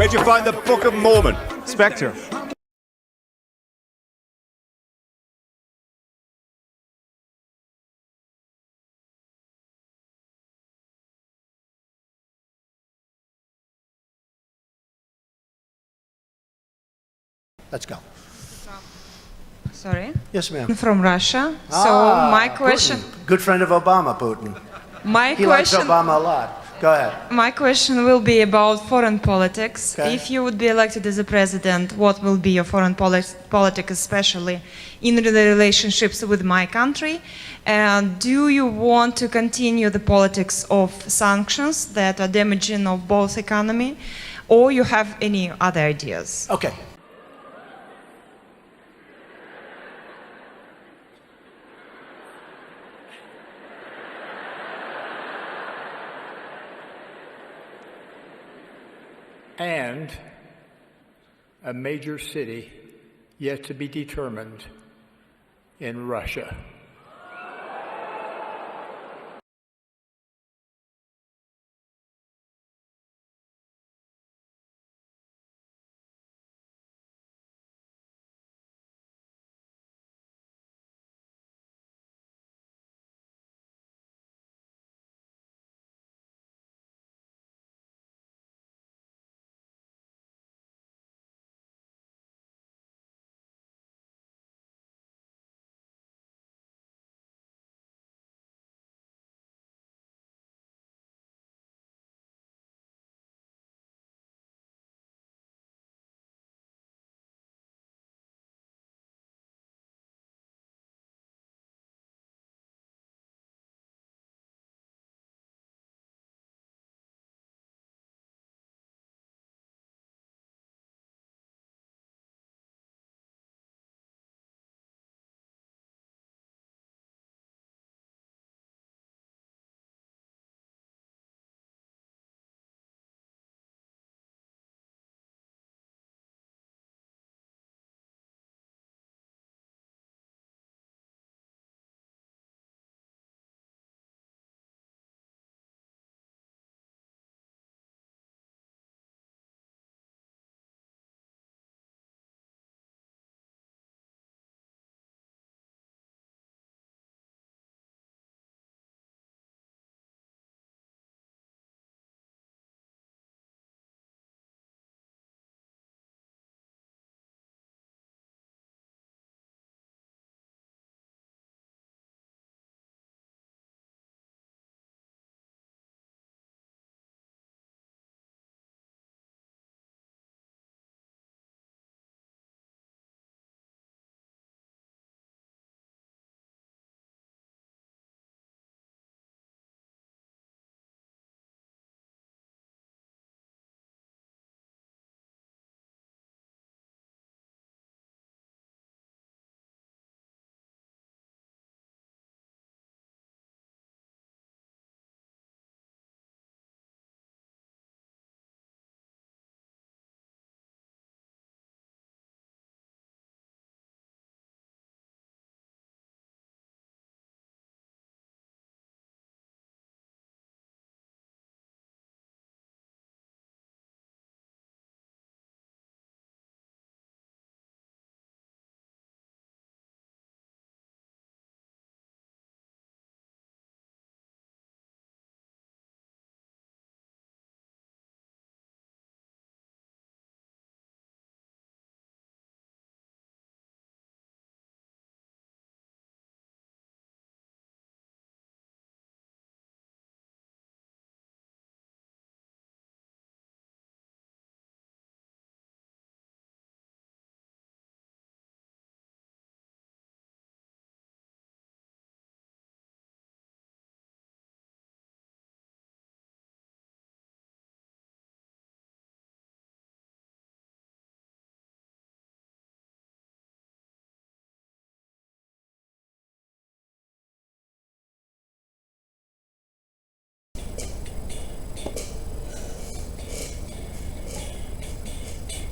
Where'd you find the Book of Mormon? Spectre. Let's go. Sorry? Yes, ma'am. From Russia. So my question... Putin. Good friend of Obama, Putin. He likes Obama a lot. Go ahead. My question will be about foreign politics. Okay. If you would be elected as a president, what will be your foreign politics, especially in the relationships with my country? And do you want to continue the politics of sanctions that are damaging of both economy, or you have any other ideas? Okay. And a major city yet to be determined in Russia.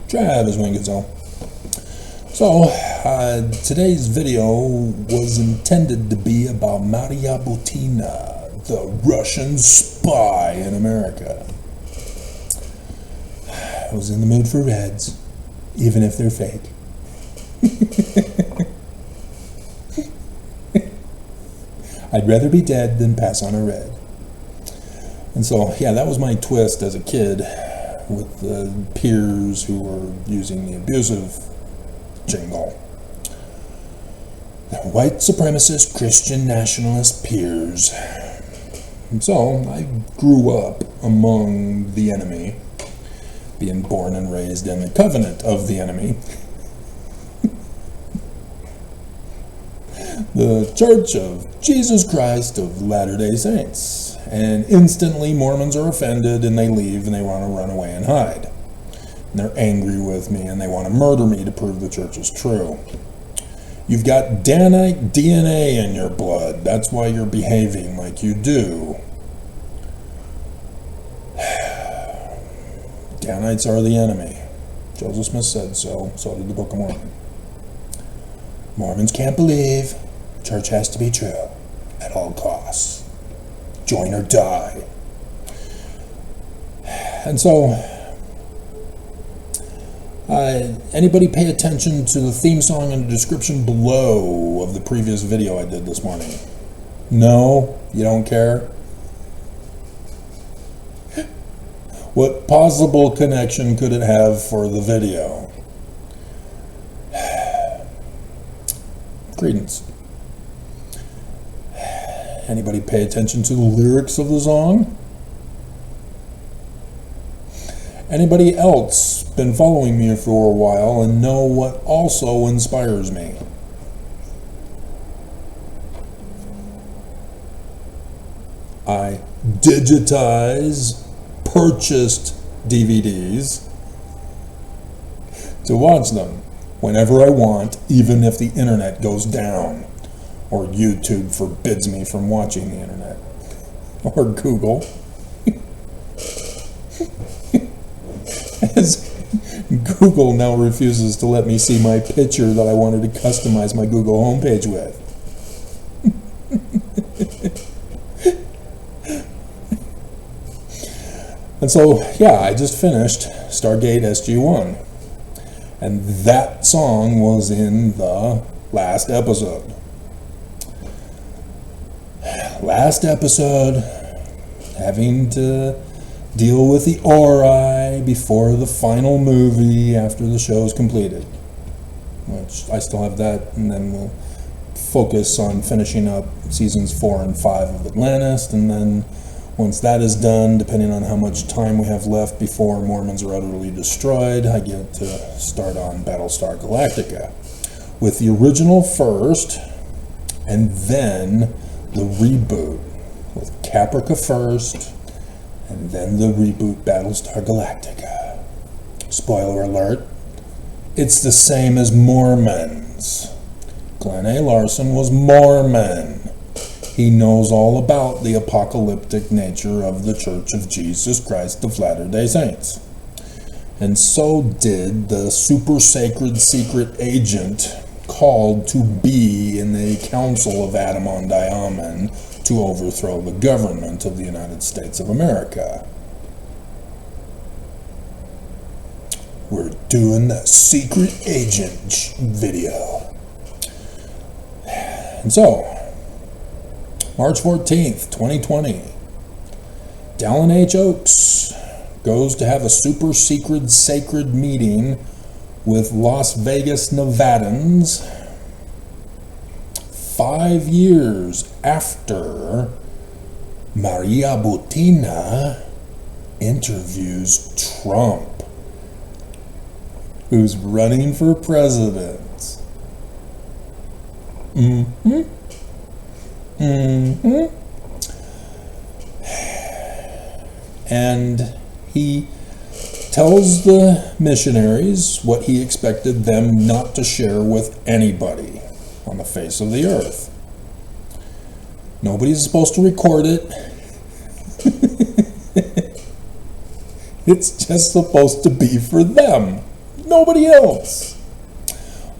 Travis Wingetzel. So, today's video was intended to be about Maria Butina, the Russian spy in America. was in the mood for reds, even if they're fake. I'd rather be dead than pass on a red. And so, yeah, that was my twist as a kid with the peers who were using the abusive jingle. The white supremacist Christian nationalist peers. And so, I grew up among the enemy, being born and raised in the covenant of the enemy. The Church of Jesus Christ of Latter-day Saints. And instantly Mormons are offended and they leave and they want to run away and hide. And they're angry with me and they want to murder me to prove the church is true. You've got Dannite DNA in your blood. That's why you're behaving like you do. Danites are the enemy. Joseph Smith said so. So did the Book of Mormon. Mormons can't believe. Church has to be true at all costs. Join or die. And so, anybody pay attention to the theme song and the description below of the previous video I did this morning? No? You don't care? What possible connection could it have for the video? Credence. Anybody pay attention to the lyrics of the song? Anybody else been following me for a while and know what also inspires me? I purchased DVDs to watch them whenever I want, even if the internet goes down, or YouTube forbids me from watching the internet, or Google. As Google now refuses to let me see my picture that I wanted to customize my Google homepage with. And so, yeah, I just finished Stargate SG-1. And that song was in the last episode. Last episode, having to deal with the Ori before the final movie after the show is completed. Which I still have that, and then we'll focus on finishing up seasons 4 and 5 of Atlantis, and then once that is done, depending on how much time we have left before Mormons are utterly destroyed, I get to start on Battlestar Galactica. With the original first, and then the reboot. With Caprica first, and then the reboot Battlestar Galactica. Spoiler alert, it's the same as Mormons. Glenn A. Larson was Mormon. He knows all about the apocalyptic nature of the Church of Jesus Christ of Latter-day Saints. And so did the super sacred secret agent called to be in the Council of Adam-on-Diamond to overthrow the government of the United States of America. We're doing the secret agent video. And so, March 14th, 2020, Dallin H. Oaks goes to have a super secret sacred meeting with Las Vegas Nevadans 5 years after Maria Butina interviews Trump, who's running for president. And he tells the missionaries what he expected them not to share with anybody on the face of the earth. Nobody's supposed to record it. It's just supposed to be for them, nobody else.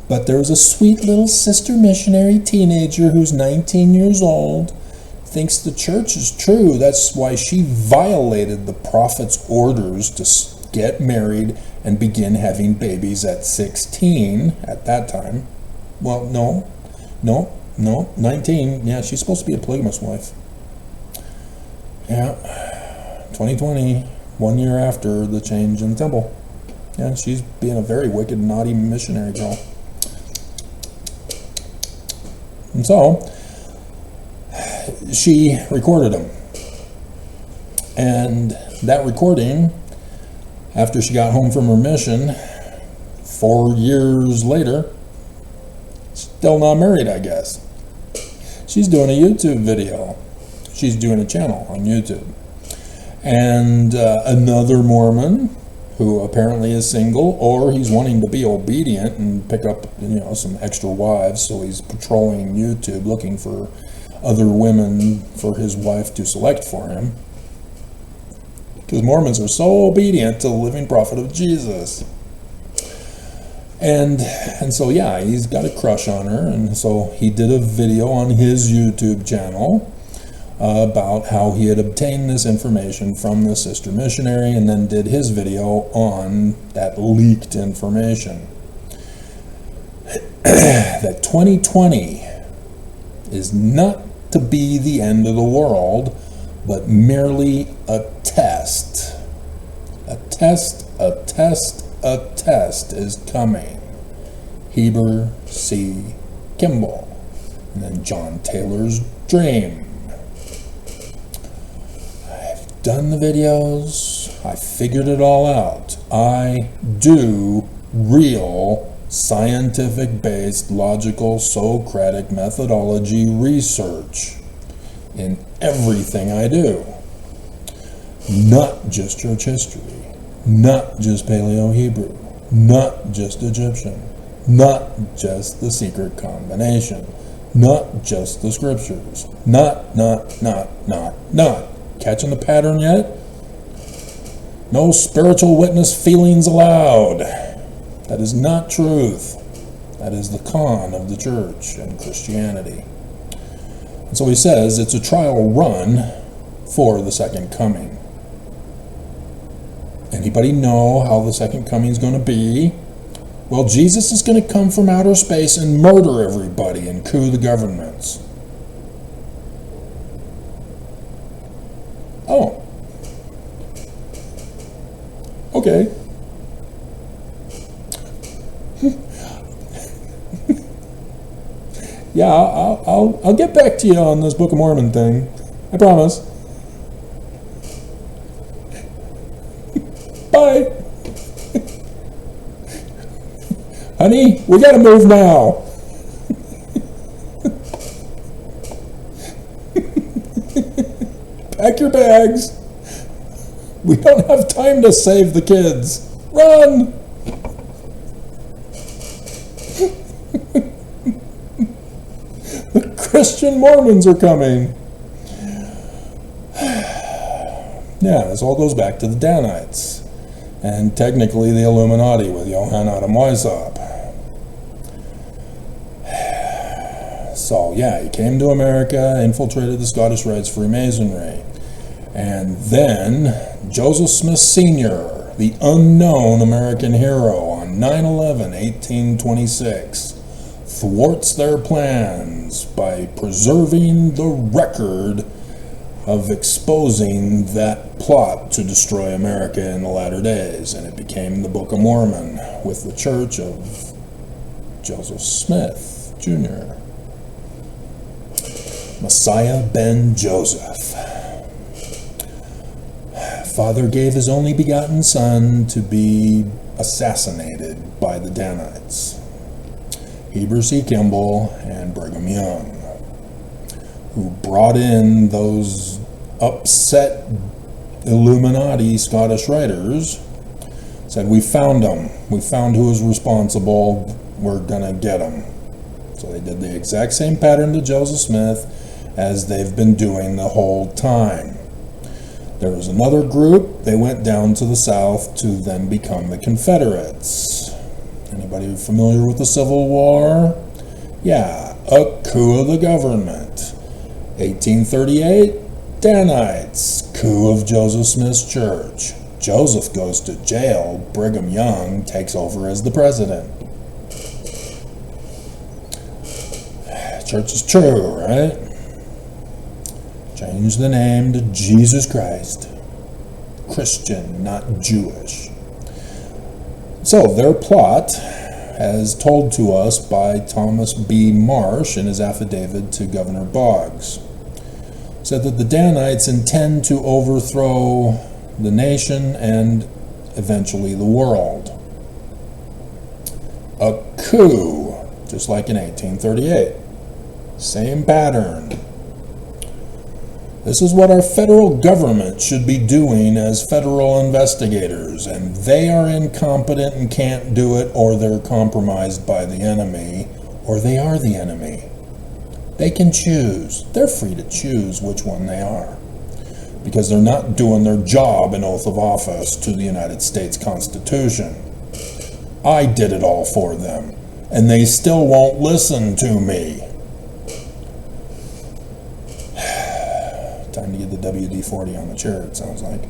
But there's a sweet little sister missionary teenager who's 19 years old, thinks the church is true. That's why she violated the prophet's orders to get married and begin having babies at 16 at that time. Well, no, 19. Yeah, she's supposed to be a polygamous wife. Yeah, 2020, 1 year after the change in the temple. Yeah, she's being a very wicked, naughty missionary girl. And so, she recorded him. And that recording, after she got home from her mission, 4 years later, still not married, I guess. She's doing a YouTube video. She's doing a channel on YouTube. And another Mormon, who apparently is single, or he's wanting to be obedient and pick up, some extra wives, so he's patrolling YouTube looking for other women for his wife to select for him. Because Mormons are so obedient to the living prophet of Jesus. And so, yeah, he's got a crush on her, and so he did a video on his YouTube channel about how he had obtained this information from the sister missionary, and then did his video on that leaked information. That 2020 is not to be the end of the world, but merely a test. A test is coming. Heber C. Kimball. And then John Taylor's dream. I've done the videos. I figured it all out. I do real scientific-based, logical, Socratic methodology research in everything I do. Not just church history, not just Paleo-Hebrew, not just Egyptian, not just the secret combination, not just the scriptures, not. Catching the pattern yet? No spiritual witness feelings allowed. That is not truth. That is the con of the church and Christianity. And so he says it's a trial run for the second coming. Anybody know how the second coming is going to be? Well, Jesus is going to come from outer space and murder everybody and coup the governments. Oh. Okay. Yeah, I'll get back to you on this Book of Mormon thing. I promise. Bye. Honey, we gotta move now. Pack your bags. We don't have time to save the kids. Run! The Christian Mormons are coming. Yeah, this all goes back to the Danites, and technically the Illuminati with Johann Adam Weishaupt. So yeah, he came to America, infiltrated the Scottish Rites Freemasonry, and then Joseph Smith Sr., the unknown American hero, on 9/11/1826, thwarts their plans by preserving the record of exposing that plot to destroy America in the latter days, and it became the Book of Mormon with the Church of Joseph Smith Jr. Messiah ben Joseph. Father gave his only begotten son to be assassinated by the Danites. Heber C. Kimball and Brigham Young, who brought in those upset Illuminati Scottish writers, said, we found them. We found who was responsible. We're going to get them. So they did the exact same pattern to Joseph Smith as they've been doing the whole time. There was another group. They went down to the south to then become the Confederates. Anybody familiar with the Civil War? Yeah, a coup of the government. 1838, Danites, coup of Joseph Smith's church. Joseph goes to jail, Brigham Young takes over as the president. Church is true, right? Change the name to Jesus Christ. Christian, not Jewish. So their plot, as told to us by Thomas B. Marsh in his affidavit to Governor Boggs, said that the Danites intend to overthrow the nation and eventually the world. A coup, just like in 1838. Same pattern. This is what our federal government should be doing as federal investigators, and they are incompetent and can't do it, or they're compromised by the enemy, or they are the enemy. They can choose. They're free to choose which one they are, because they're not doing their job in oath of office to the United States Constitution. I did it all for them, and they still won't listen to me. Time to get the WD-40 on the chair, it sounds like.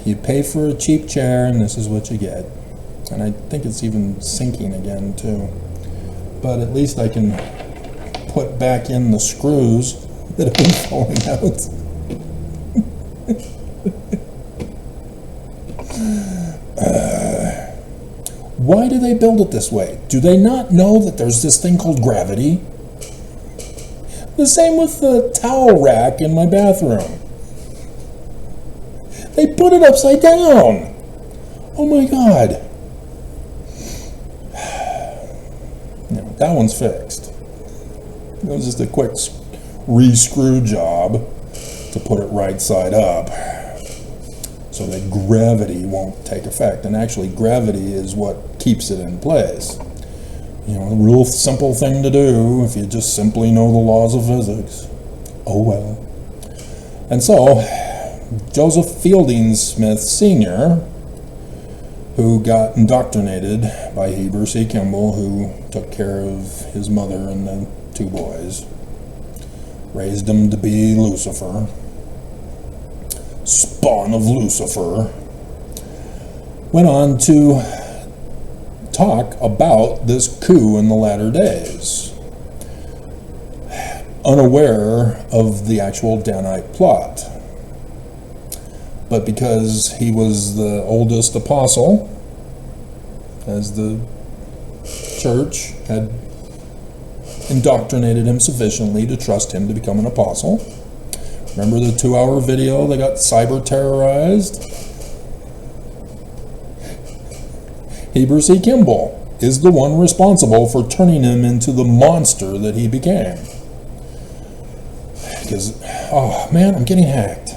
You pay for a cheap chair, and this is what you get. And I think it's even sinking again, too. But at least I can put back in the screws that have been falling out. Why do they build it this way? Do they not know that there's this thing called gravity? The same with the towel rack in my bathroom. They put it upside down. Oh my God. No, that one's fixed. It was just a quick re-screw job to put it right side up so that gravity won't take effect. And actually, gravity is what keeps it in place. You know, a real simple thing to do if you just simply know the laws of physics. Oh well. And so, Joseph Fielding Smith Sr., who got indoctrinated by Heber C. Kimball, who took care of his mother and the two boys, raised him to be Lucifer, spawn of Lucifer, went on to talk about this coup in the latter days, unaware of the actual Danite plot. But because he was the oldest apostle, as the church had indoctrinated him sufficiently to trust him to become an apostle. Remember the 2-hour video that got cyber terrorized? Heber C. Kimball is the one responsible for turning him into the monster that he became. Because, oh man, I'm getting hacked.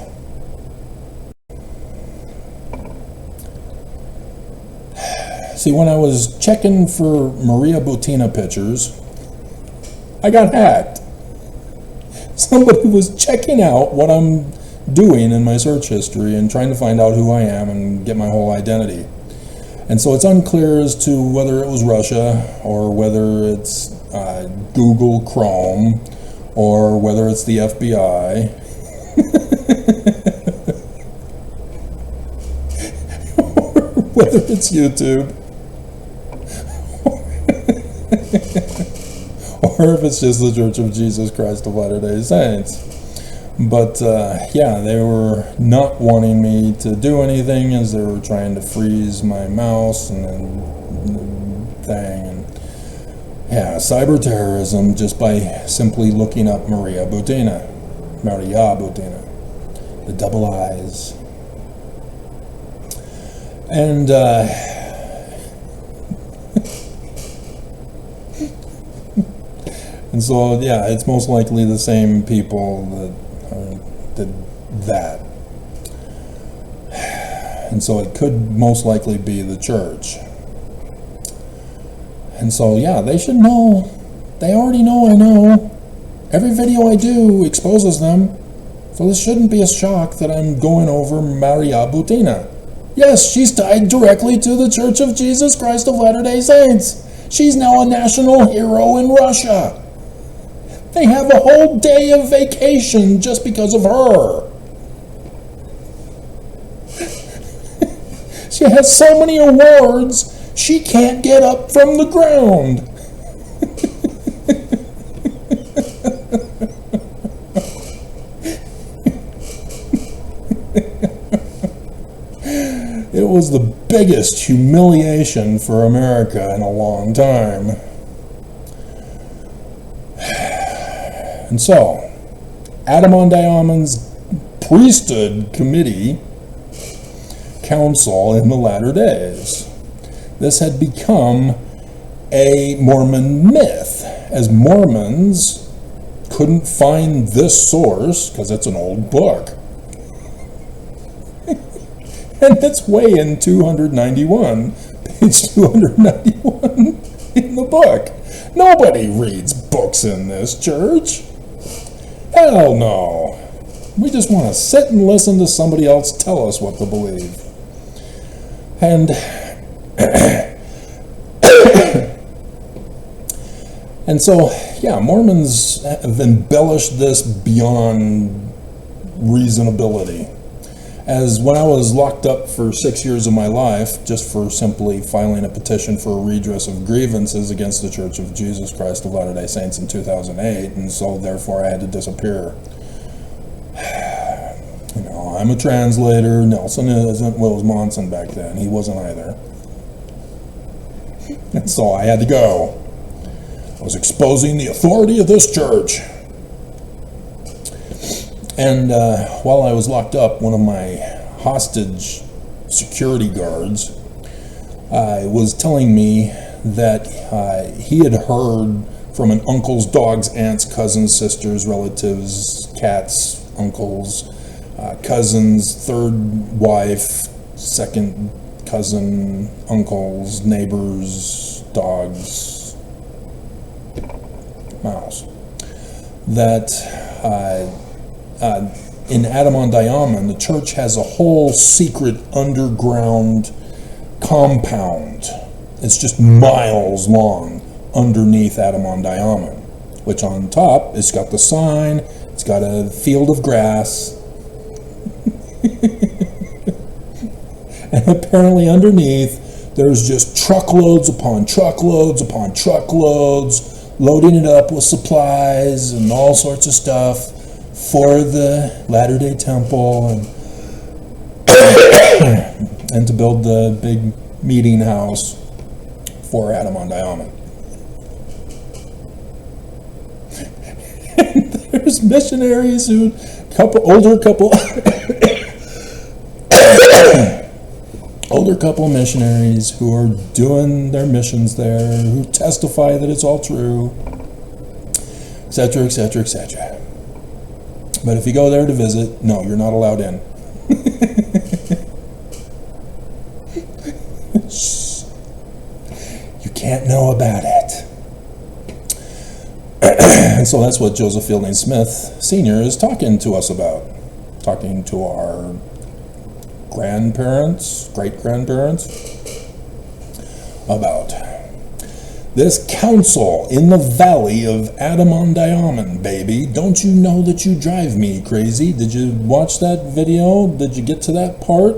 See, when I was checking for Maria Butina pictures, I got hacked. Somebody was checking out what I'm doing in my search history and trying to find out who I am and get my whole identity. And so it's unclear as to whether it was Russia or whether it's Google Chrome or whether it's the FBI. Or whether it's YouTube. Or if it's just the Church of Jesus Christ of Latter-day Saints. But yeah, they were not wanting me to do anything as they were trying to freeze my mouse and thing. And yeah, cyber terrorism just by simply looking up Maria Butina, the double I's. And and so yeah, it's most likely the same people that did that. And so it could most likely be the church. And so yeah, they should know. They already know I know. Every video I do exposes them. So this shouldn't be a shock that I'm going over Maria Butina. Yes, she's tied directly to the Church of Jesus Christ of Latter-day Saints. She's now a national hero in Russia. They have a whole day of vacation just because of her. She has so many awards, she can't get up from the ground. It was the biggest humiliation for America in a long time. And so, Adamondiamon's priesthood committee council in the latter days. This had become a Mormon myth, as Mormons couldn't find this source, because it's an old book. And it's way in 291, page 291 in the book. Nobody reads books in this church. Hell no. We just want to sit and listen to somebody else tell us what to believe. And and so, yeah, Mormons have embellished this beyond reasonability. As when I was locked up for 6 years of my life, just for simply filing a petition for a redress of grievances against the Church of Jesus Christ of Latter-day Saints in 2008, and so therefore I had to disappear. You know, I'm a translator. Nelson isn't. Well, it was Monson back then. He wasn't either. And so I had to go. I was exposing the authority of this church. And while I was locked up, one of my hostage security guards was telling me that he had heard from an uncle's, dogs, aunts, cousins, sisters, relatives, cats, uncles, cousins, third wife, second cousin, uncles, neighbors, dogs, mouse, that in Adamondiamon, the church has a whole secret underground compound. It's just miles long underneath Adamondiamon, which on top, it's got the sign, it's got a field of grass, and apparently underneath, there's just truckloads upon truckloads upon truckloads, loading it up with supplies and all sorts of stuff for the Latter-day Temple and to build the big meeting house for Adamondiamon. And there's missionaries who, older couple missionaries who are doing their missions there, who testify that it's all true, etc., etc., etc. But if you go there to visit, no, you're not allowed in. You can't know about it. And so that's what Joseph Fielding Smith Sr. is talking to us about. Talking to our grandparents, great-grandparents, about this council in the valley of Adamondiamon, baby. Don't you know that you drive me crazy? Did you watch that video? Did you get to that part?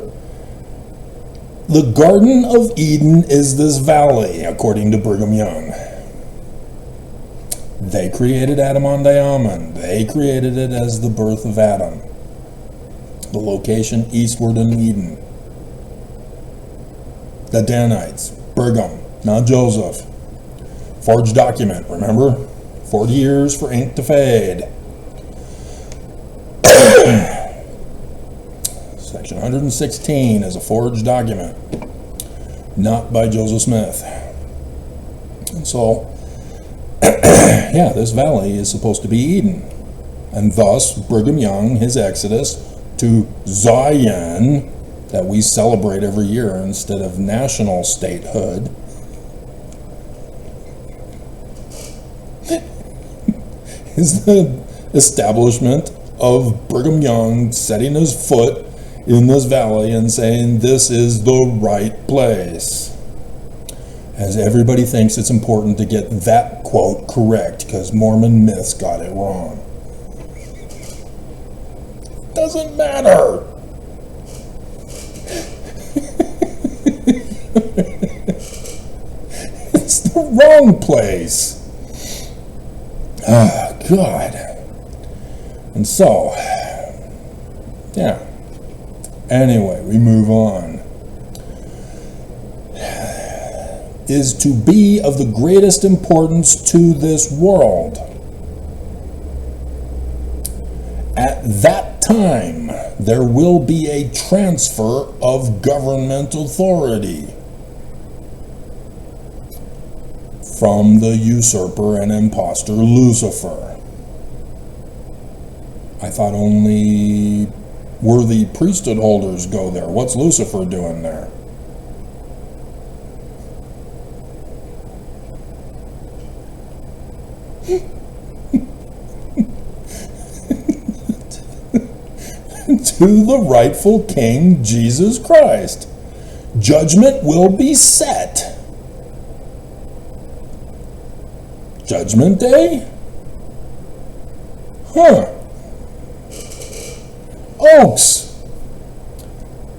The Garden of Eden is this valley, according to Brigham Young. They created Adamondiamon. They created it as the birth of Adam. The location eastward in Eden. The Danites, Brigham, not Joseph. Forged document, remember? 40 years for ink to fade. Section 116 is a forged document, not by Joseph Smith. And so, yeah, this valley is supposed to be Eden. And thus, Brigham Young, his exodus to Zion, that we celebrate every year instead of national statehood, is the establishment of Brigham Young setting his foot in this valley and saying this is the right place. as everybody thinks it's important to get that quote correct because Mormon Myths got it wrong. Doesn't matter. It's the wrong place. Ah, God. And so, yeah. Anyway, we move on. Is to be of the greatest importance to this world. At that time, there will be a transfer of government authority from the usurper and impostor Lucifer. I thought only worthy priesthood holders go there. What's Lucifer doing there? To the rightful King Jesus Christ. Judgment will be set. Judgment Day? Huh. Oaks.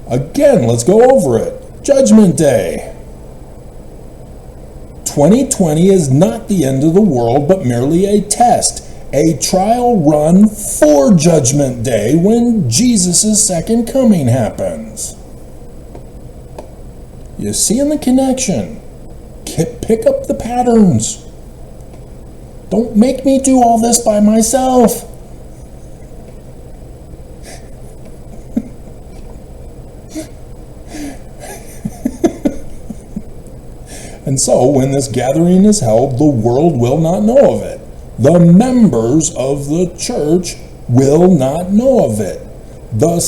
Again, let's go over it. Judgment Day. 2020 is not the end of the world, but merely a test. A trial run for Judgment Day when Jesus' second coming happens. You see in the connection. Pick up the patterns. Don't make me do all this by myself. And so, when this gathering is held, the world will not know of it. The members of the church will not know of it. The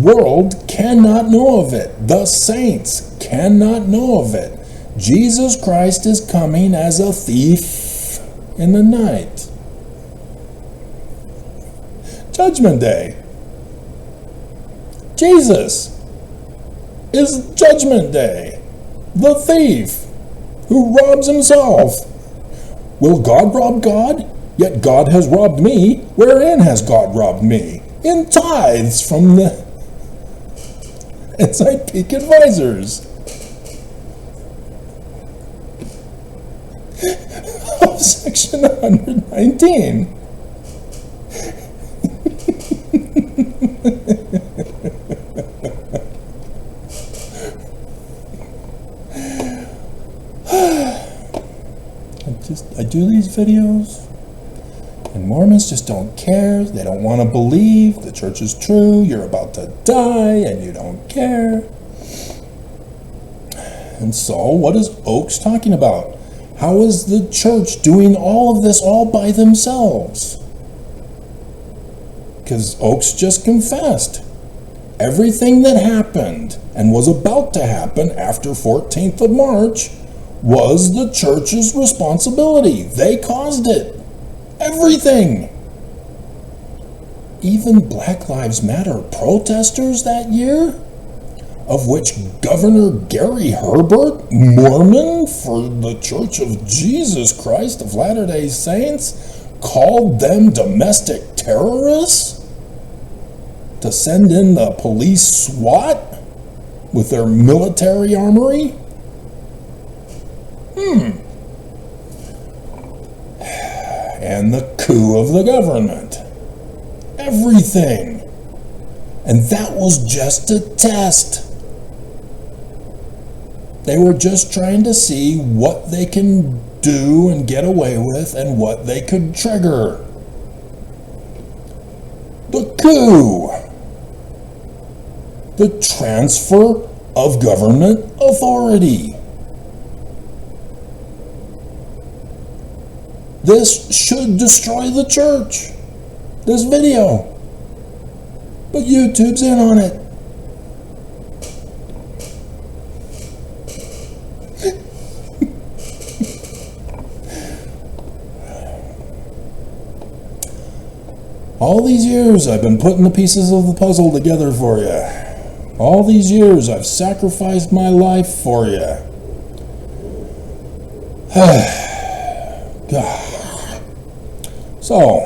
world cannot know of it. The saints cannot know of it. Jesus Christ is coming as a thief in the night. Judgment Day. Jesus is Judgment Day. The thief who robs himself. Will God rob God? Yet God has robbed me. Wherein has God robbed me? In tithes from the Inside Peak Advisors. Of section 119. I do these videos, and Mormons just don't care. They don't want to believe the church is true. You're about to die, and you don't care. And so, what is Oaks talking about? How is the church doing all of this all by themselves? Because Oaks just confessed. Everything that happened and was about to happen after 14th of March was the church's responsibility. They caused it. Everything. Even Black Lives Matter protesters that year, of which Governor Gary Herbert, Mormon for the Church of Jesus Christ of Latter-day Saints, called them domestic terrorists to send in the police SWAT with their military armory. And the coup of the government. Everything. And that was just a test. They were just trying to see what they can do and get away with and what they could trigger. The coup. The transfer of government authority. This should destroy the church. This video. But YouTube's in on it. All these years I've been putting the pieces of the puzzle together for you. All these years I've sacrificed my life for you. God. So,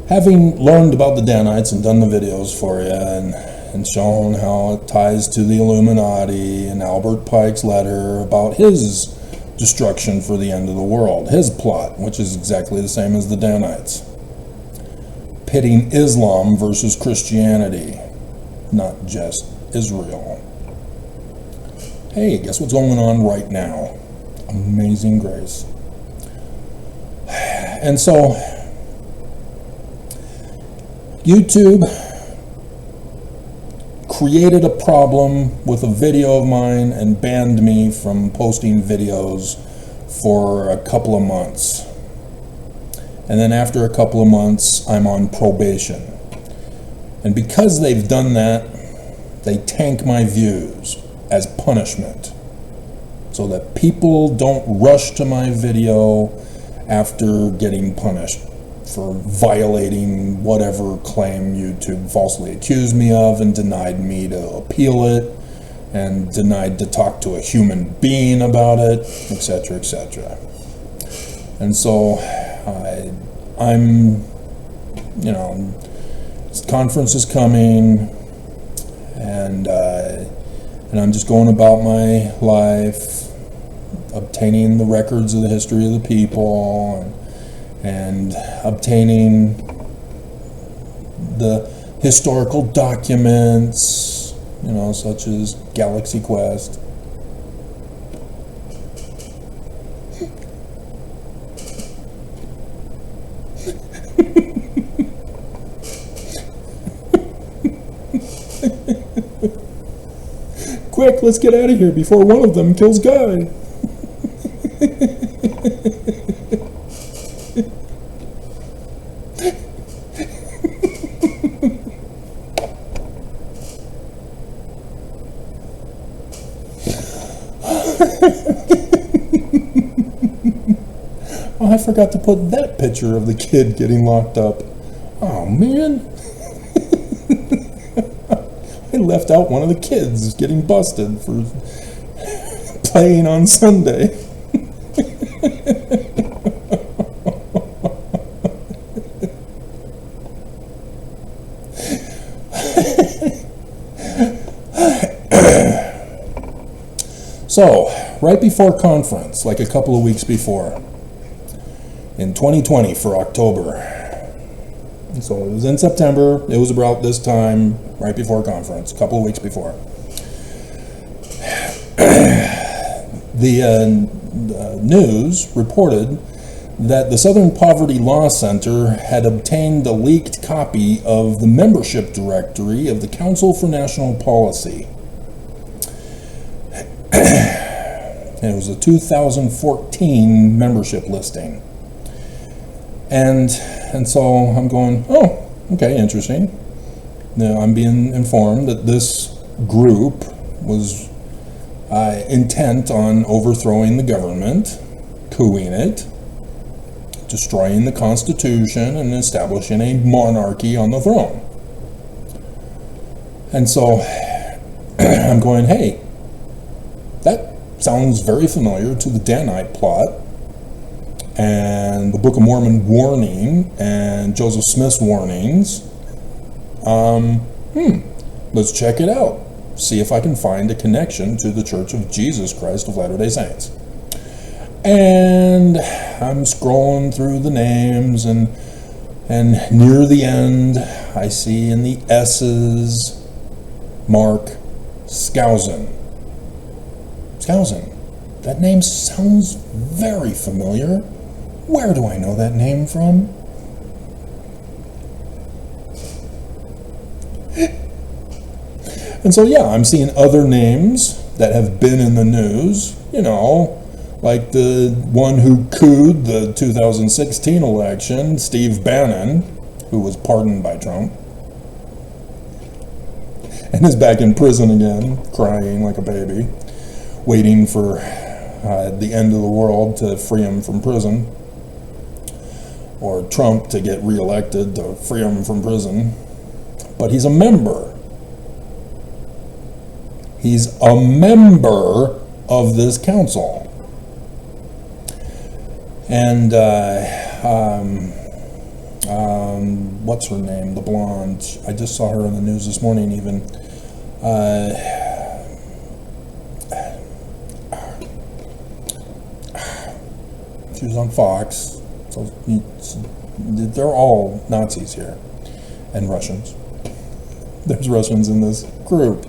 having learned about the Danites and done the videos for you and shown how it ties to the Illuminati and Albert Pike's letter about his destruction for the end of the world, his plot, which is exactly the same as the Danites, pitting Islam versus Christianity, not just Israel. Hey, guess what's going on right now? Amazing grace. And so, YouTube created a problem with a video of mine and banned me from posting videos for a couple of months. And then after a couple of months, I'm on probation. And because they've done that, they tank my views as punishment, so that people don't rush to my video after getting punished for violating whatever claim YouTube falsely accused me of and denied me to appeal it and denied to talk to a human being about it, etc., etc. And so I'm, this conference is coming, and I'm just going about my life, obtaining the records of the history of the people, and obtaining the historical documents, such as Galaxy Quest. Quick, let's get out of here before one of them kills Guy. Oh, I forgot to put that picture of the kid getting locked up. Oh, man. I left out one of the kids getting busted for playing on Sunday. So, right before conference, like a couple of weeks before, in 2020 for October. So it was in September, it was about this time, right before conference, a couple of weeks before. The news reported that the Southern Poverty Law Center had obtained a leaked copy of the membership directory of the Council for National Policy. And it was a 2014 membership listing. And so I'm going, oh, okay, interesting. Now I'm being informed that this group was intent on overthrowing the government, coupping it, destroying the Constitution, and establishing a monarchy on the throne. And so I'm going, hey, that sounds very familiar to the Danite plot and the Book of Mormon warning and Joseph Smith's warnings. Let's check it out. See if I can find a connection to the Church of Jesus Christ of Latter-day Saints. And I'm scrolling through the names, and near the end, I see in the S's, Mark Skousen. Skousen. That name sounds very familiar. Where do I know that name from? And so, yeah, I'm seeing other names that have been in the news, like the one who couped the 2016 election, Steve Bannon, who was pardoned by Trump, and is back in prison again, crying like a baby, waiting for the end of the world to free him from prison, or Trump to get reelected to free him from prison. But he's a member. He's a member of this council. And what's her name? The blonde. I just saw her in the news this morning even. She was on Fox. So they're all Nazis here. And Russians. There's Russians in this group.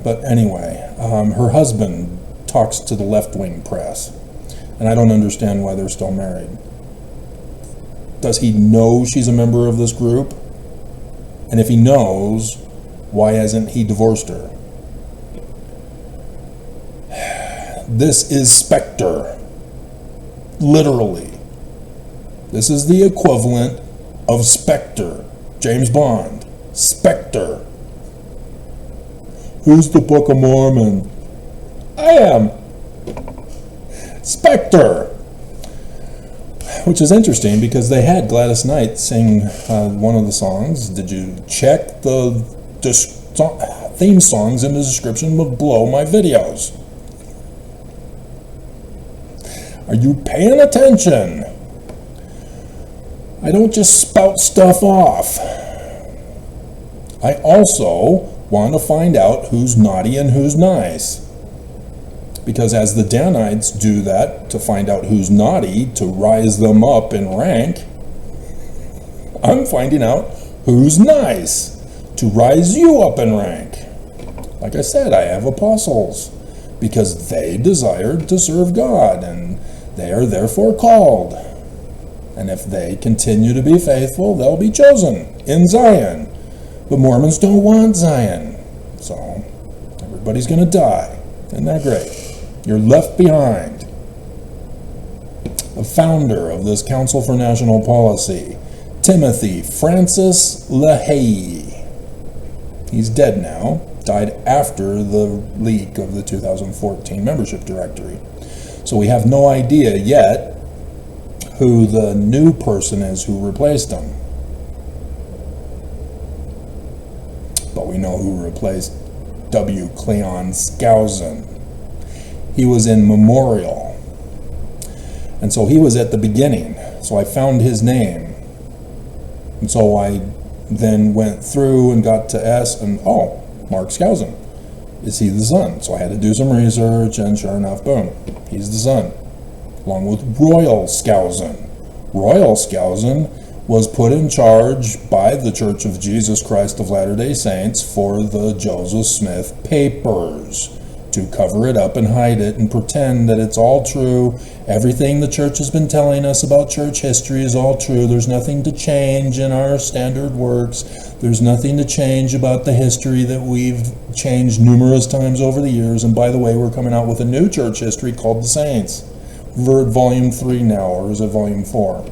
But anyway, her husband talks to the left-wing press. And I don't understand why they're still married. Does he know she's a member of this group? And if he knows, why hasn't he divorced her? This is Spectre. Literally. This is the equivalent of Spectre. James Bond. Spectre. Who's the Book of Mormon? I am. Spectre. Which is interesting because they had Gladys Knight sing one of the songs. Did you check the theme songs in the description below my videos? Are you paying attention? I don't just spout stuff off. I also want to find out who's naughty and who's nice. Because as the Danites do that to find out who's naughty, to rise them up in rank, I'm finding out who's nice to rise you up in rank. Like I said, I have apostles because they desired to serve God and they are therefore called. And if they continue to be faithful, they'll be chosen in Zion. But Mormons don't want Zion. So everybody's going to die. Isn't that great? You're left behind. The founder of this Council for National Policy, Timothy Francis LaHaye. He's dead now. Died after the leak of the 2014 membership directory. So we have no idea yet who the new person is who replaced him. But we know who replaced W. Cleon Skousen. He was in Memorial. And so he was at the beginning. So I found his name. And so I then went through and got to S and, oh, Mark Skousen. Is he the son? So I had to do some research and sure enough, boom, he's the son. Along with Royal Skousen. Royal Skousen was put in charge by the Church of Jesus Christ of Latter-day Saints for the Joseph Smith papers. To cover it up and hide it and pretend that it's all true. Everything the church has been telling us about church history is all true. There's nothing to change in our standard works. There's nothing to change about the history that we've changed numerous times over the years. And by the way, we're coming out with a new church history called The Saints. We're at volume 3 now, or is it volume 4?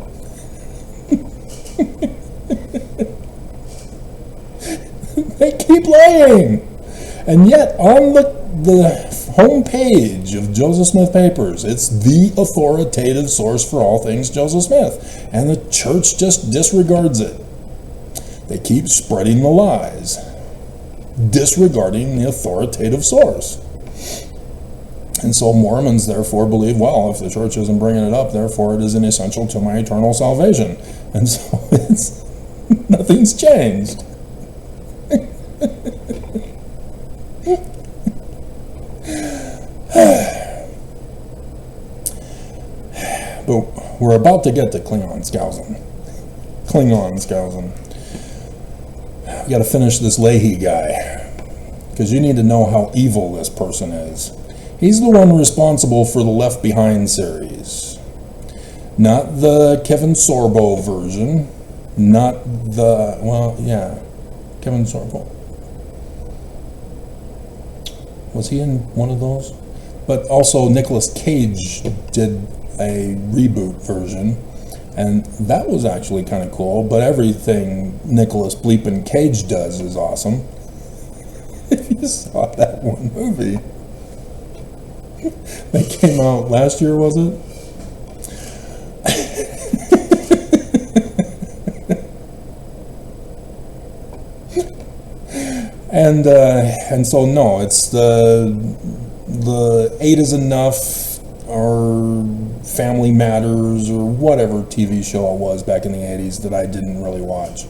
They keep lying. And yet, on the home page of Joseph Smith Papers, it's the authoritative source for all things Joseph Smith. And the church just disregards it. They keep spreading the lies, disregarding the authoritative source. And so Mormons therefore believe, well, if the church isn't bringing it up, therefore it isn't essential to my eternal salvation. And so nothing's changed. But we're about to get to Klingon Skousen. We got to finish this Leahy guy, because you need to know how evil this person is. He's the one responsible for the Left Behind series. Not the Kevin Sorbo version. Not the, well, yeah, Kevin Sorbo. Was he in one of those? But also Nicolas Cage did a reboot version, and that was actually kind of cool, but everything Nicolas bleeping Cage does is awesome. If you saw that one movie. That came out last year, was it? And so no, it's the 8 is Enough or Family Matters or whatever TV show it was back in the 80s that I didn't really watch.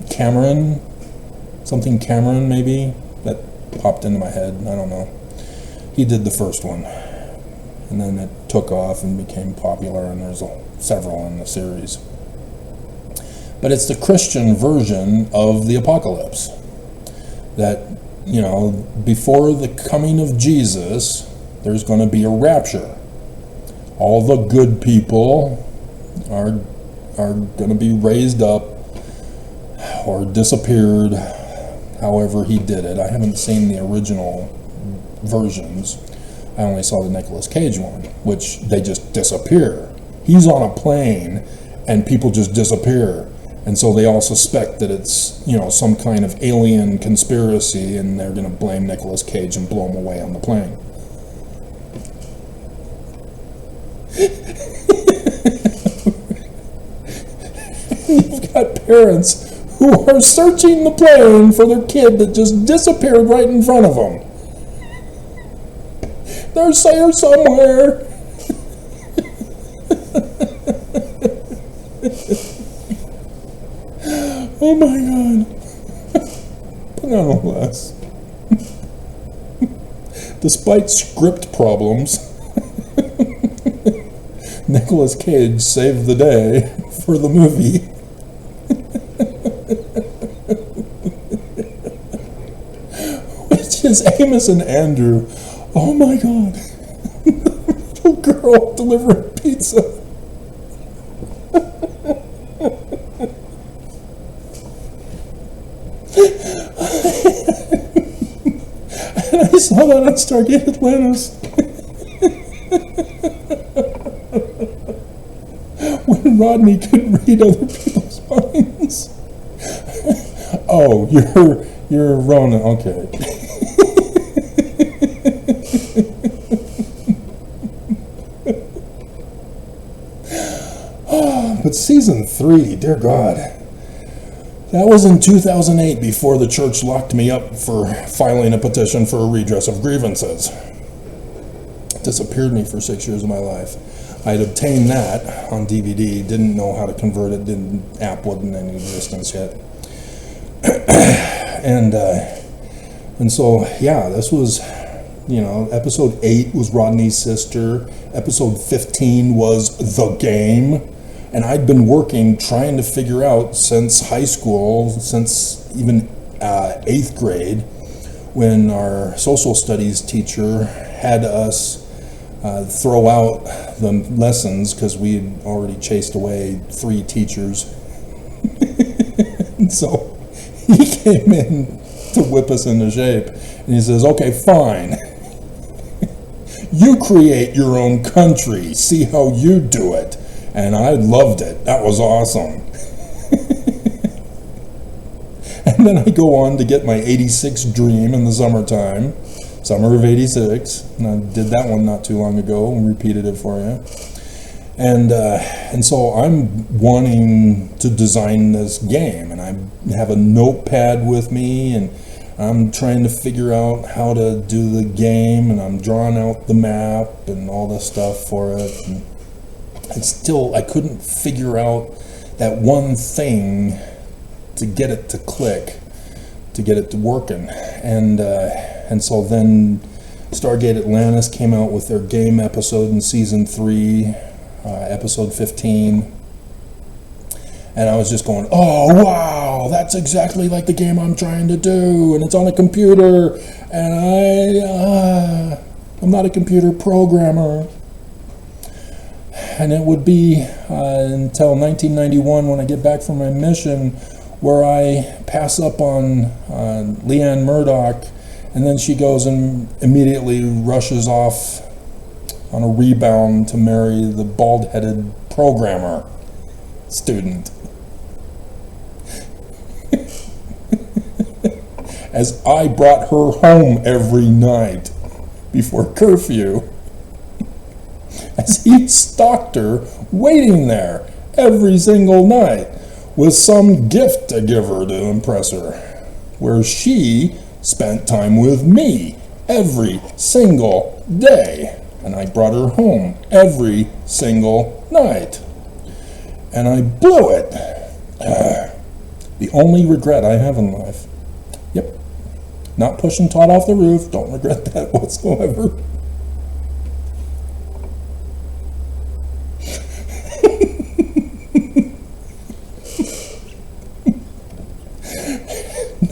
Cameron, something Cameron maybe, that popped into my head, I don't know. He did the first one, and then it took off and became popular, and there's several in the series. But it's the Christian version of the apocalypse. That, you know, before the coming of Jesus, there's going to be a rapture. All the good people are going to be raised up or disappeared, however he did it. I haven't seen the original versions. I only saw the Nicolas Cage one, which they just disappear. He's on a plane and people just disappear. And so they all suspect that it's, you know, some kind of alien conspiracy, and they're going to blame Nicolas Cage and blow him away on the plane. You've got parents who are searching the plane for their kid that just disappeared right in front of them. They're here somewhere. Oh my God. But nonetheless, despite script problems, Nicolas Cage saved the day for the movie. Which is Amos and Andrew. Oh my God. The little girl delivering pizza. And I saw that on Stargate Atlantis. When Rodney could read other people's minds. Oh, you're Ronan, okay. But season 3, dear God. That was in 2008, before the church locked me up for filing a petition for a redress of grievances. Disappeared me for 6 years of my life. I'd obtained that on DVD, didn't know how to convert it, app wasn't in existence yet. And so, yeah, this was, you know, episode 8 was Rodney's sister, episode 15 was The Game. And I'd been working, trying to figure out since high school, since even 8th grade, when our social studies teacher had us throw out the lessons because we had already chased away 3 teachers. And so he came in to whip us into shape. And he says, okay, fine. You create your own country. See how you do it. And I loved it. That was awesome. And then I go on to get my 86 dream in the summertime. Summer of 86. And I did that one not too long ago and repeated it for you. And so I'm wanting to design this game. And I have a notepad with me. And I'm trying to figure out how to do the game. And I'm drawing out the map and all this stuff for it. And I couldn't figure out that one thing to get it to click, to get it to working. And so then Stargate Atlantis came out with their game episode in season 3, episode 15. And I was just going, oh, wow, that's exactly like the game I'm trying to do. And it's on a computer. And I'm not a computer programmer. And it would be until 1991 when I get back from my mission where I pass up on Leanne Murdoch, and then she goes and immediately rushes off on a rebound to marry the bald-headed programmer student. As I brought her home every night before curfew. As he stalked her, waiting there every single night. with some gift to give her to impress her, where she spent time with me every single day, and I brought her home every single night, and I blew it. The only regret I have in life. Yep. Not pushing Todd off the roof. Don't regret that whatsoever.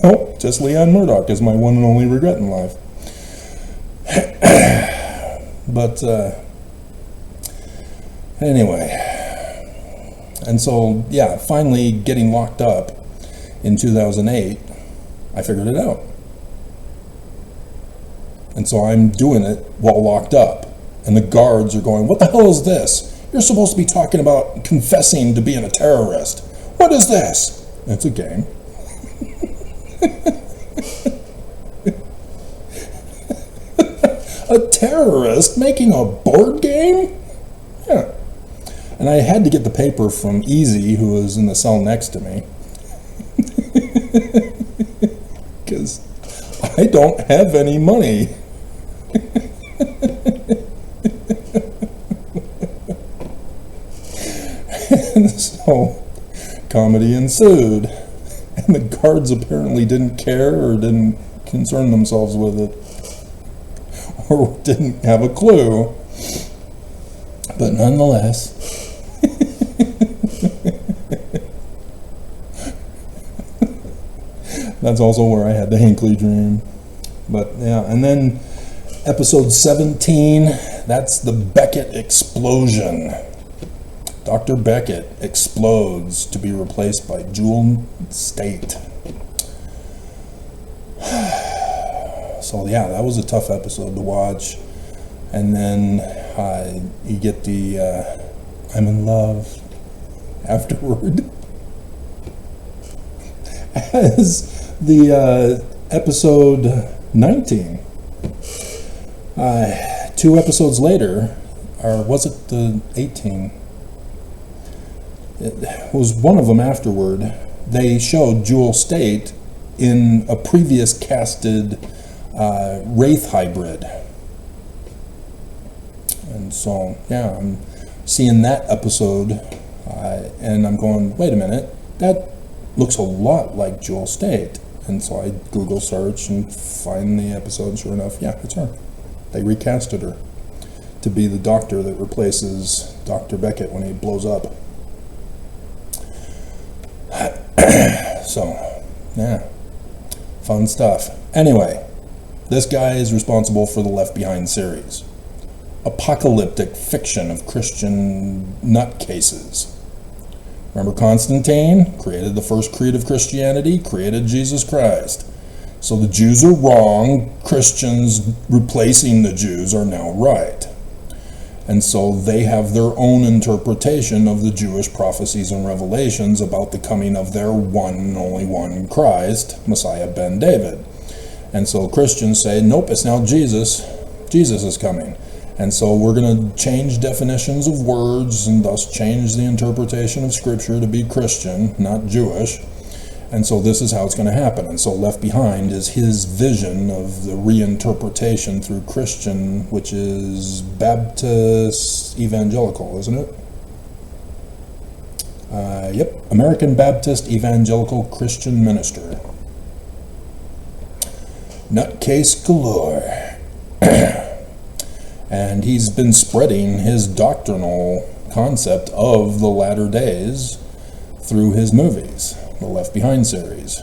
Nope, just Leon Murdoch is my one and only regret in life. But anyway, and so yeah, finally getting locked up in 2008, I figured it out. And so I'm doing it while locked up, and the guards are going, "What the hell is this? You're supposed to be talking about confessing to being a terrorist. What is this?" It's a game. A terrorist making a board game? Yeah. And I had to get the paper from Easy, who was in the cell next to me. Because I don't have any money. And so comedy ensued. And the guards apparently didn't care or didn't concern themselves with it, or didn't have a clue. But nonetheless, that's also where I had the Hinckley dream. But yeah, and then episode 17, that's the Becket Explosion. Dr. Becket explodes to be replaced by Jewel State. So yeah, that was a tough episode to watch. And then you get the I'm in love afterward. As the episode 19. 2 episodes later, or was it the 18? It was one of them afterward. They showed Jewel State in a previous casted Wraith hybrid. And so, yeah, I'm seeing that episode, and I'm going, wait a minute, that looks a lot like Jewel State. And so I Google search and find the episode, and sure enough, yeah, it's her. They recasted her to be the doctor that replaces Dr. Becket when he blows up. So, yeah, fun stuff. Anyway, this guy is responsible for the Left Behind series. Apocalyptic fiction of Christian nutcases. Remember Constantine? Created the first creed of Christianity, created Jesus Christ. So the Jews are wrong, Christians replacing the Jews are now right. And so they have their own interpretation of the Jewish prophecies and revelations about the coming of their one and only one Christ, Messiah ben David. And so Christians say, nope, it's now Jesus. Jesus is coming. And so we're going to change definitions of words and thus change the interpretation of Scripture to be Christian, not Jewish. And so this is how it's going to happen. And so Left Behind is his vision of the reinterpretation through Christian, which is Baptist Evangelical, isn't it? Yep, American Baptist Evangelical Christian Minister. Nutcase galore. And he's been spreading his doctrinal concept of the latter days through his movies, the Left Behind series.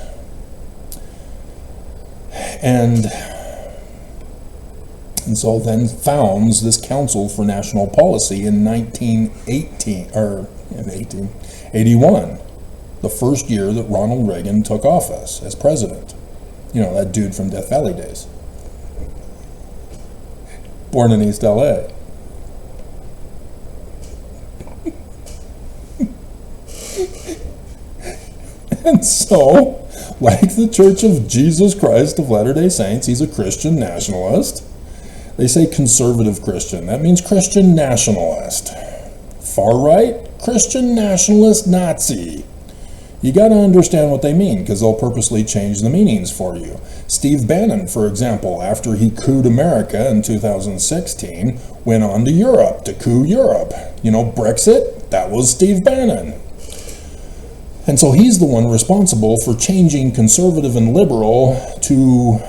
And so then founds this Council for National Policy in 1881, the first year that Ronald Reagan took office as president. You know, that dude from Death Valley days. Born in East LA. And so, like the Church of Jesus Christ of Latter-day Saints, he's a Christian nationalist. They say conservative Christian. That means Christian nationalist. Far right, Christian nationalist Nazi. You got to understand what they mean, because they'll purposely change the meanings for you. Steve Bannon, for example, after he couped America in 2016, went on to Europe to coup Europe. You know, Brexit, that was Steve Bannon. And so he's the one responsible for changing conservative and liberal to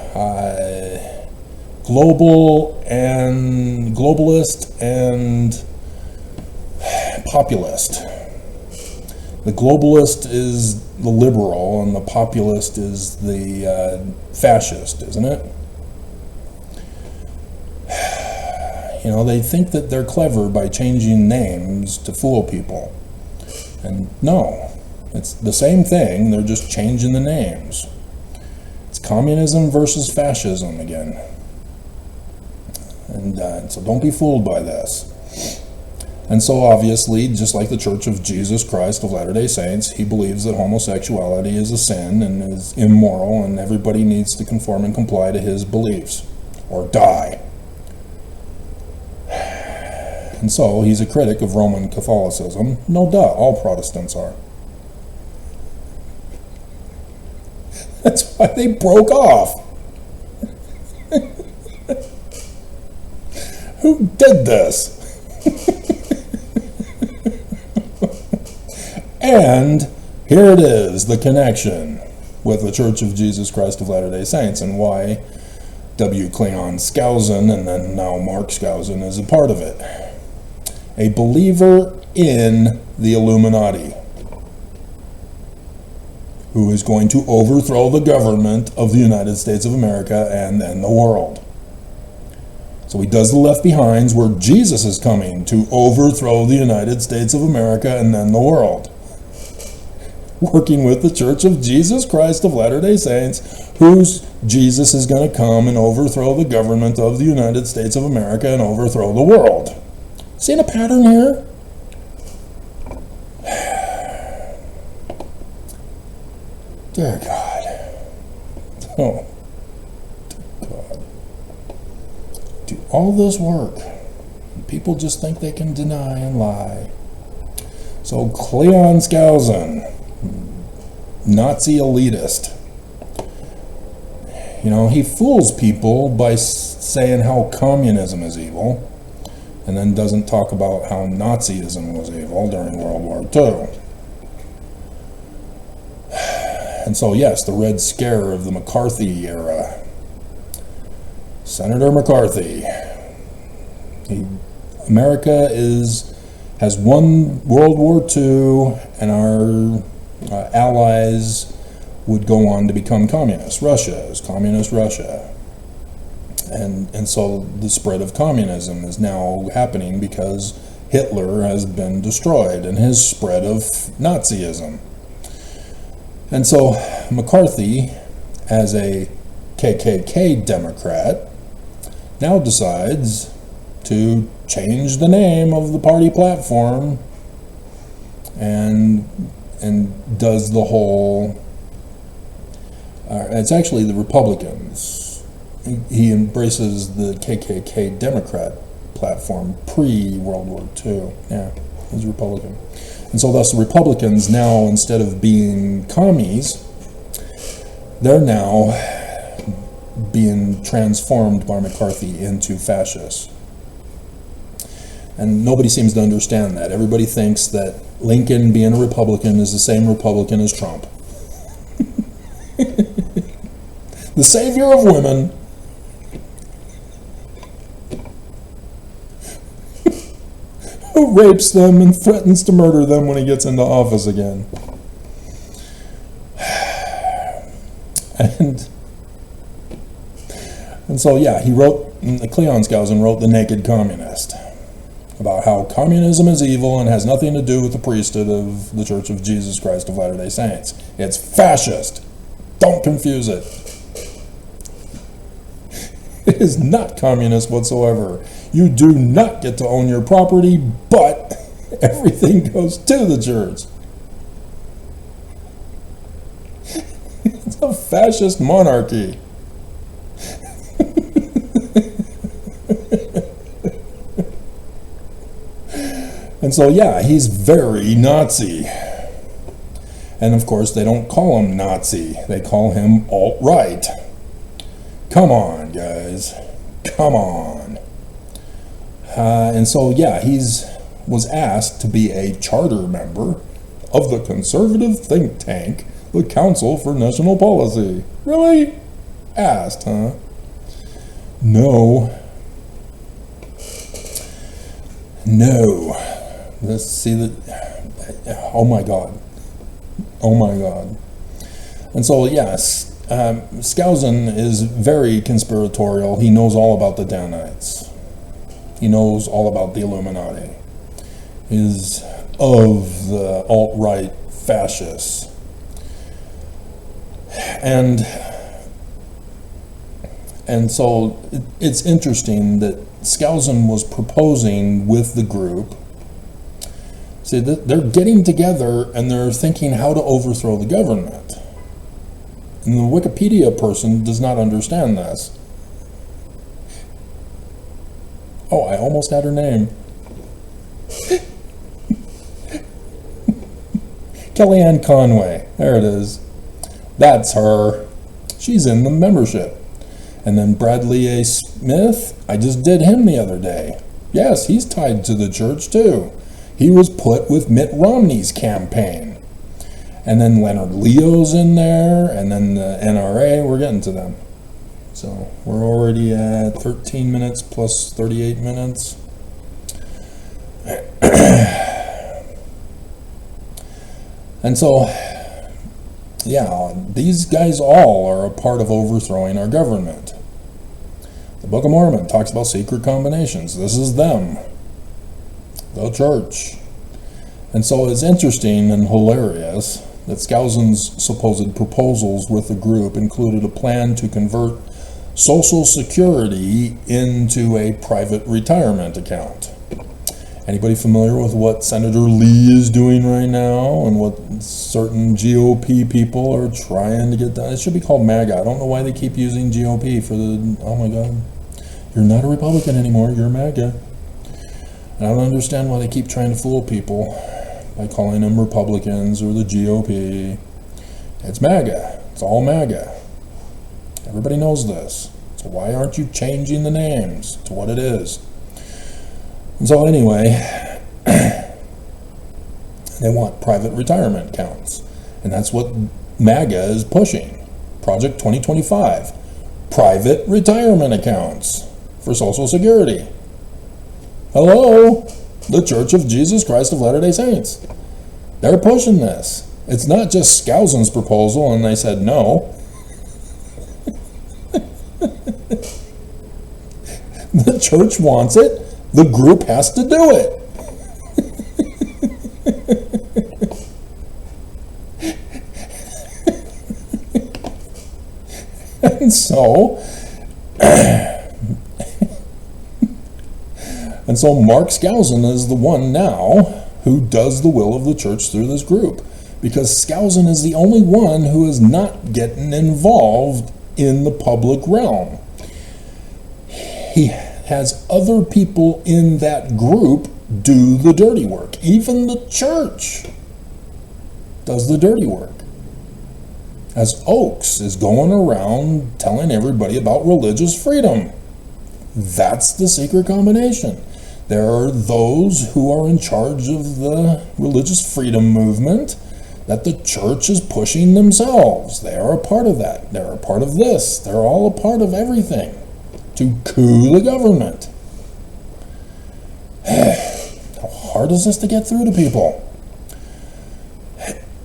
globalist and populist. The globalist is the liberal and the populist is the fascist, isn't it? You know, they think that they're clever by changing names to fool people. And no, it's the same thing, they're just changing the names. It's communism versus fascism again. And so don't be fooled by this. And so obviously, just like the Church of Jesus Christ of Latter-day Saints, he believes that homosexuality is a sin and is immoral, and everybody needs to conform and comply to his beliefs, or die. And so he's a critic of Roman Catholicism. No duh, all Protestants are. That's why they broke off. Who did this? And here it is, the connection with the Church of Jesus Christ of Latter-day Saints, and why W. Cleon Skousen, and then now Mark Skousen, is a part of it. A believer in the Illuminati, who is going to overthrow the government of the United States of America and then the world. So he does the Left Behinds, where Jesus is coming to overthrow the United States of America and then the world. Working with the Church of Jesus Christ of Latter-day Saints, whose Jesus is going to come and overthrow the government of the United States of America and overthrow the world. Seeing a pattern here? Dear God. Oh, dear God. Do all this work, and people just think they can deny and lie. So Cleon Skousen, Nazi elitist, you know, he fools people by saying how communism is evil, and then doesn't talk about how Nazism was evil during World War II. And so, yes, the Red Scare of the McCarthy era. Senator McCarthy. America has won World War II, and our allies would go on to become communist. Russia is communist Russia. And so the spread of communism is now happening because Hitler has been destroyed, and his spread of Nazism. And so McCarthy, as a KKK Democrat, now decides to change the name of the party platform and does the whole, it's actually the Republicans. He embraces the KKK Democrat platform pre-World War II. Yeah, he's a Republican. And so thus the Republicans now, instead of being commies, they're now being transformed by McCarthy into fascists. And nobody seems to understand that. Everybody thinks that Lincoln, being a Republican, is the same Republican as Trump. The savior of women. Who rapes them and threatens to murder them when he gets into office again. And so, yeah, Cleon Skousen wrote The Naked Communist, about how communism is evil and has nothing to do with the priesthood of the Church of Jesus Christ of Latter-day Saints. It's fascist. Don't confuse it. It is not communist whatsoever. You do not get to own your property, but everything goes to the church. It's a fascist monarchy. And so, yeah, he's very Nazi. And of course, they don't call him Nazi. They call him alt-right. Come on, guys. Come on. And so, yeah, was asked to be a charter member of the conservative think tank, the Council for National Policy. Really? Asked, huh? No. No. Let's see that. Oh my God. Oh my God. And so, yes, Skousen is very conspiratorial. He knows all about the Danites. He knows all about the Illuminati. He's of the alt-right fascists. And so it's interesting that Skousen was proposing with the group. See, they're getting together and they're thinking how to overthrow the government. And the Wikipedia person does not understand this. Oh, I almost had her name. Kellyanne Conway. There it is. That's her. She's in the membership. And then Bradley A. Smith, I just did him the other day. Yes, he's tied to the church too. He was put with Mitt Romney's campaign. And then Leonard Leo's in there, and then the NRA, we're getting to them. So we're already at 13 minutes plus 38 minutes. And so, yeah, these guys all are a part of overthrowing our government. The Book of Mormon talks about secret combinations. This is them. The church. And so it's interesting and hilarious that Skousen's supposed proposals with the group included a plan to convert Social Security into a private retirement account. Anybody familiar with what Senator Lee is doing right now and what certain GOP people are trying to get done? It should be called MAGA. I don't know why they keep using GOP for the, oh my God. You're not a Republican anymore, you're MAGA. And I don't understand why they keep trying to fool people by calling them Republicans or the GOP. It's MAGA. It's all MAGA. Everybody knows this. So why aren't you changing the names to what it is? And so anyway, they want private retirement accounts. And that's what MAGA is pushing. Project 2025. Private retirement accounts for Social Security. Hello? The Church of Jesus Christ of Latter-day Saints. They're pushing this. It's not just Skousen's proposal and they said no. The church wants it. The group has to do it. And so, Mark Skousen is the one now who does the will of the church through this group, because Skousen is the only one who is not getting involved in the public realm. He has other people in that group do the dirty work. Even the church does the dirty work. As Oaks is going around telling everybody about religious freedom. That's the secret combination. There are those who are in charge of the religious freedom movement that the church is pushing themselves. They are a part of that. They're a part of this. They're all a part of everything to coup the government. How hard is this to get through to people?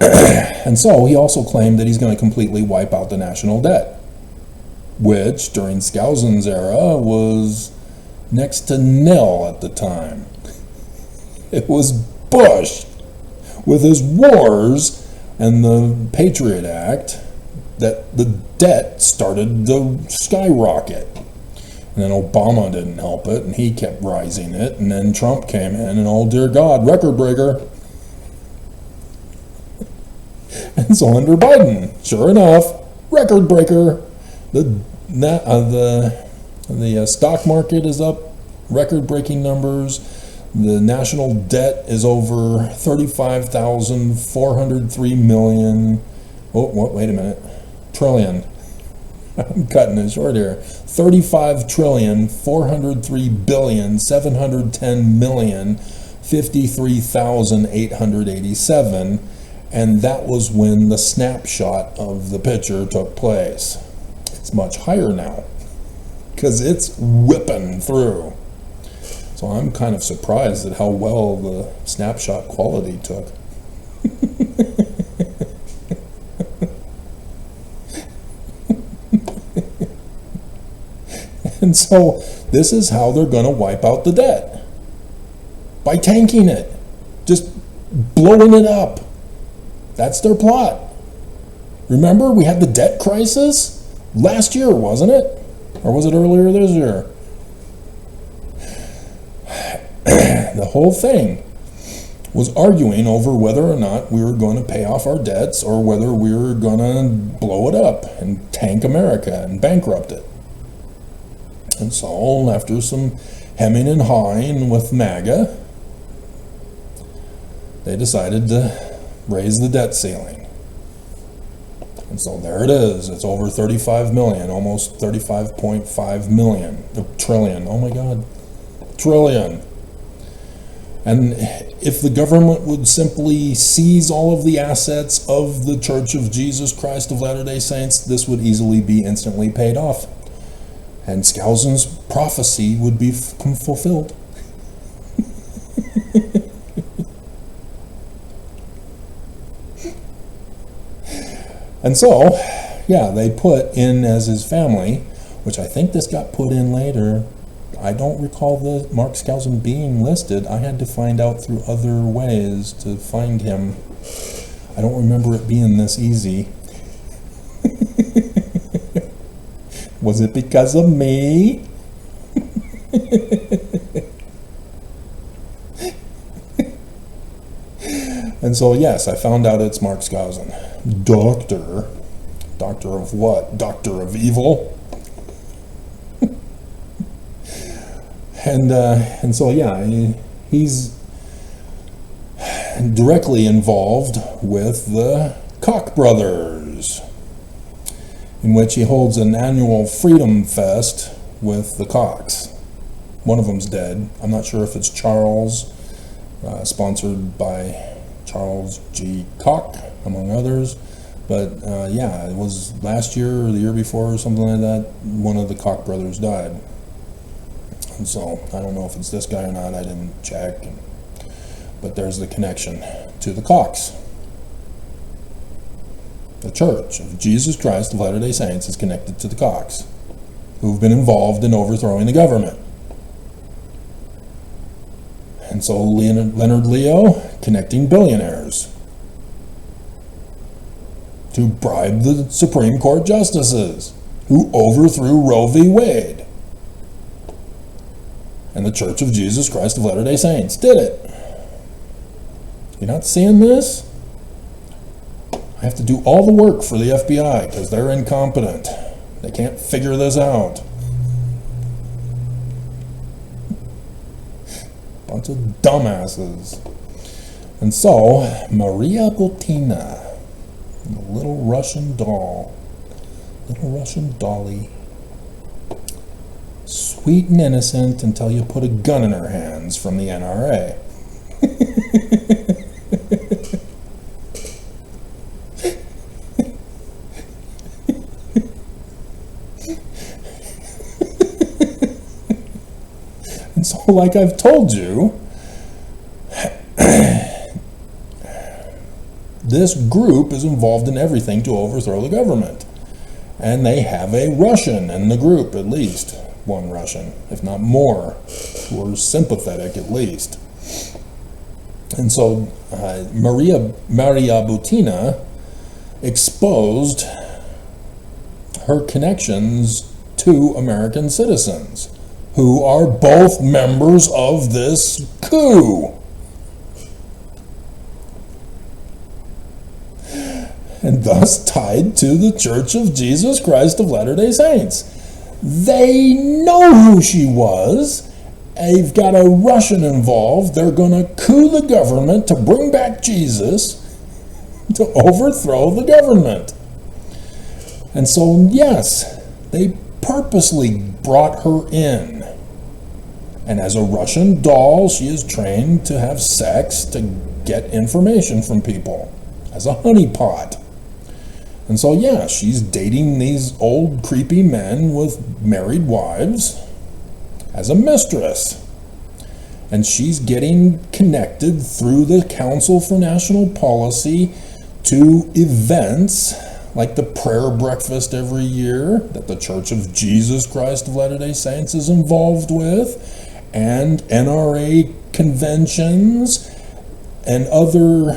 And so he also claimed that he's going to completely wipe out the national debt, which during Skousen's era was next to nil at the time. It was Bush with his wars and the Patriot Act that the debt started to skyrocket. And then Obama didn't help it, and he kept rising it, and then Trump came in, and oh dear God, record breaker. And so under Biden, sure enough, record breaker. The stock market is up record-breaking numbers. The national debt is over 35,403 million. Oh, what? Wait a minute. Trillion. I'm cutting it short here. 35,403,710,053,887, and that was when the snapshot of the picture took place. It's much higher now because it's whipping through. So I'm kind of surprised at how well the snapshot quality took. And so this is how they're going to wipe out the debt. By tanking it. Just blowing it up. That's their plot. Remember, we had the debt crisis last year, wasn't it? Or was it earlier this year? The whole thing was arguing over whether or not we were going to pay off our debts or whether we were going to blow it up and tank America and bankrupt it. And so, after some hemming and hawing with MAGA, they decided to raise the debt ceiling. And so there it is. It's over 35 million, almost 35.5 million. The trillion. Oh my God. Trillion. And if the government would simply seize all of the assets of the Church of Jesus Christ of Latter-day Saints, this would easily be instantly paid off. And Skousen's prophecy would be fulfilled. And so, yeah, they put in as his family, which I think this got put in later. I don't recall the Mark Skousen being listed. I had to find out through other ways to find him. I don't remember it being this easy. Was it because of me? And so, yes, I found out it's Mark Skousen. Doctor. Doctor of what? Doctor of evil? And so, yeah, he's directly involved with the Koch brothers, in which he holds an annual Freedom Fest with the Kochs. One of them's dead. I'm not sure if it's Charles, sponsored by Charles G. Koch, among others. But yeah, it was last year or the year before or something like that, one of the Koch brothers died. And so I don't know if it's this guy or not. I didn't check. But there's the connection to the Kochs. The Church of Jesus Christ of Latter-day Saints is connected to the Kochs, who've been involved in overthrowing the government. And so Leonard Leo connecting billionaires to bribe the Supreme Court justices who overthrew Roe v. Wade. And the Church of Jesus Christ of Latter-day Saints did it. You're not seeing this? I have to do all the work for the FBI because they're incompetent. They can't figure this out. Bunch of dumbasses. And so, Maria Butina, the little Russian doll, little Russian dolly, sweet and innocent until you put a gun in her hands from the NRA. And so, like I've told you, this group is involved in everything to overthrow the government. And they have a Russian in the group, at least. One Russian, if not more, who are sympathetic at least. And so Maria Butina exposed her connections to American citizens who are both members of this coup. And thus tied to the Church of Jesus Christ of Latter-day Saints. They know who she was, you've got a Russian involved. They're going to coup the government to bring back Jesus, to overthrow the government. And so, yes, they purposely brought her in. And as a Russian doll, she is trained to have sex to get information from people, as a honeypot. And so, yeah, she's dating these old creepy men with married wives as a mistress. And she's getting connected through the Council for National Policy to events like the prayer breakfast every year that the Church of Jesus Christ of Latter-day Saints is involved with, and NRA conventions and other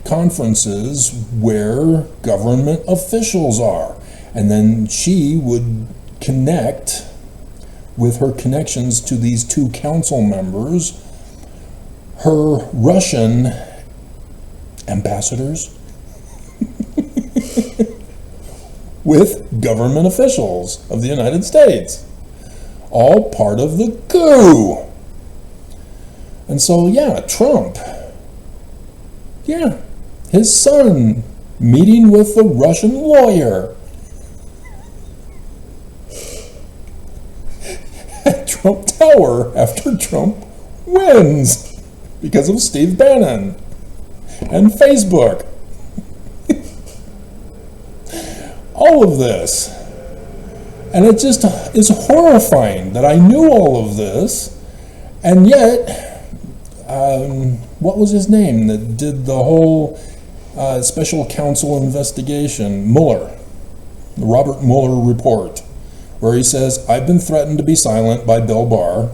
conferences where government officials are. And then she would connect with her connections to these two council members, her Russian ambassadors, with government officials of the United States. All part of the coup. And so, yeah, Trump, yeah, his son meeting with the Russian lawyer at Trump Tower after Trump wins because of Steve Bannon and Facebook. All of this. And it just is horrifying that I knew all of this, and yet, what was his name that did the whole special counsel investigation? Mueller, the Robert Mueller report, where he says, I've been threatened to be silent by Bill Barr.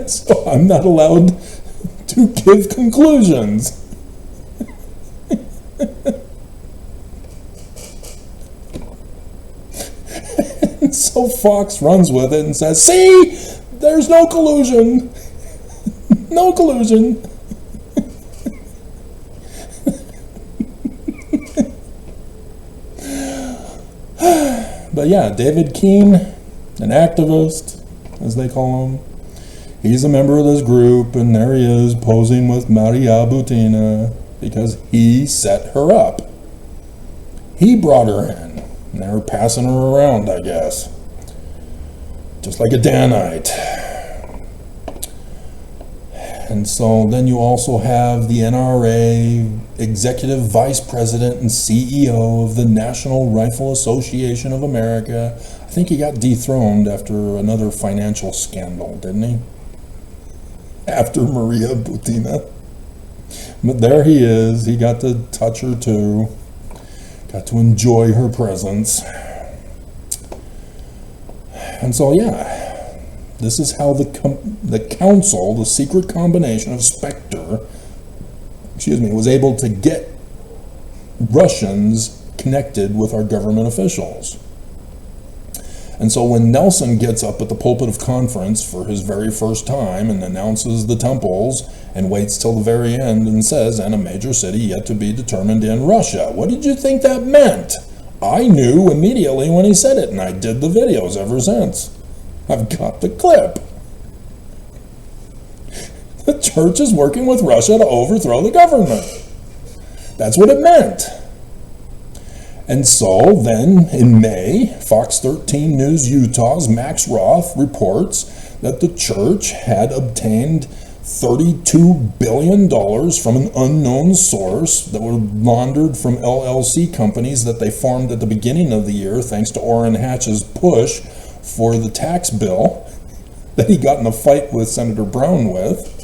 So I'm not allowed to give conclusions. And so Fox runs with it and says, see, there's no collusion. No collusion. But yeah, David Keene, an activist, as they call him, he's a member of this group, and there he is posing with Maria Butina because he set her up. He brought her in, and they were passing her around, I guess. Just like a Danite. And so then you also have the NRA executive vice president and CEO of the National Rifle Association of America. I think he got dethroned after another financial scandal, didn't he? After Maria Butina. But there he is. He got to touch her too. Got to enjoy her presence. And so, yeah, this is how the council, the secret combination of Spectre, was able to get Russians connected with our government officials. And so when Nelson gets up at the pulpit of conference for his very first time and announces the temples and waits till the very end and says, and a major city yet to be determined in Russia, what did you think that meant? I knew immediately when he said it, and I did the videos ever since. I've got the clip. The church is working with Russia to overthrow the government. That's what it meant. And so then in May, Fox 13 News Utah's Max Roth reports that the church had obtained $32 billion from an unknown source that were laundered from LLC companies that they formed at the beginning of the year thanks to Orrin Hatch's push for the tax bill that he got in a fight with Senator Brown with.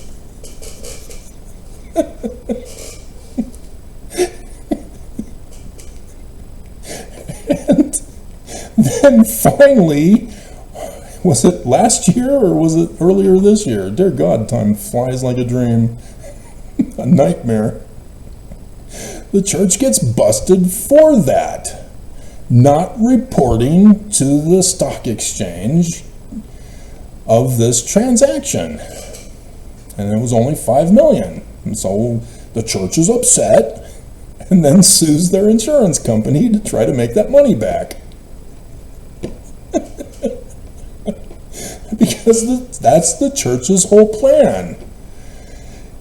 And then finally, was it last year or was it earlier this year? Dear God, time flies like a dream. A nightmare. The church gets busted for that. Not reporting to the stock exchange of this transaction. And it was only $5 million. And so the church is upset. and then sues their insurance company to try to make that money back. Because that's the church's whole plan,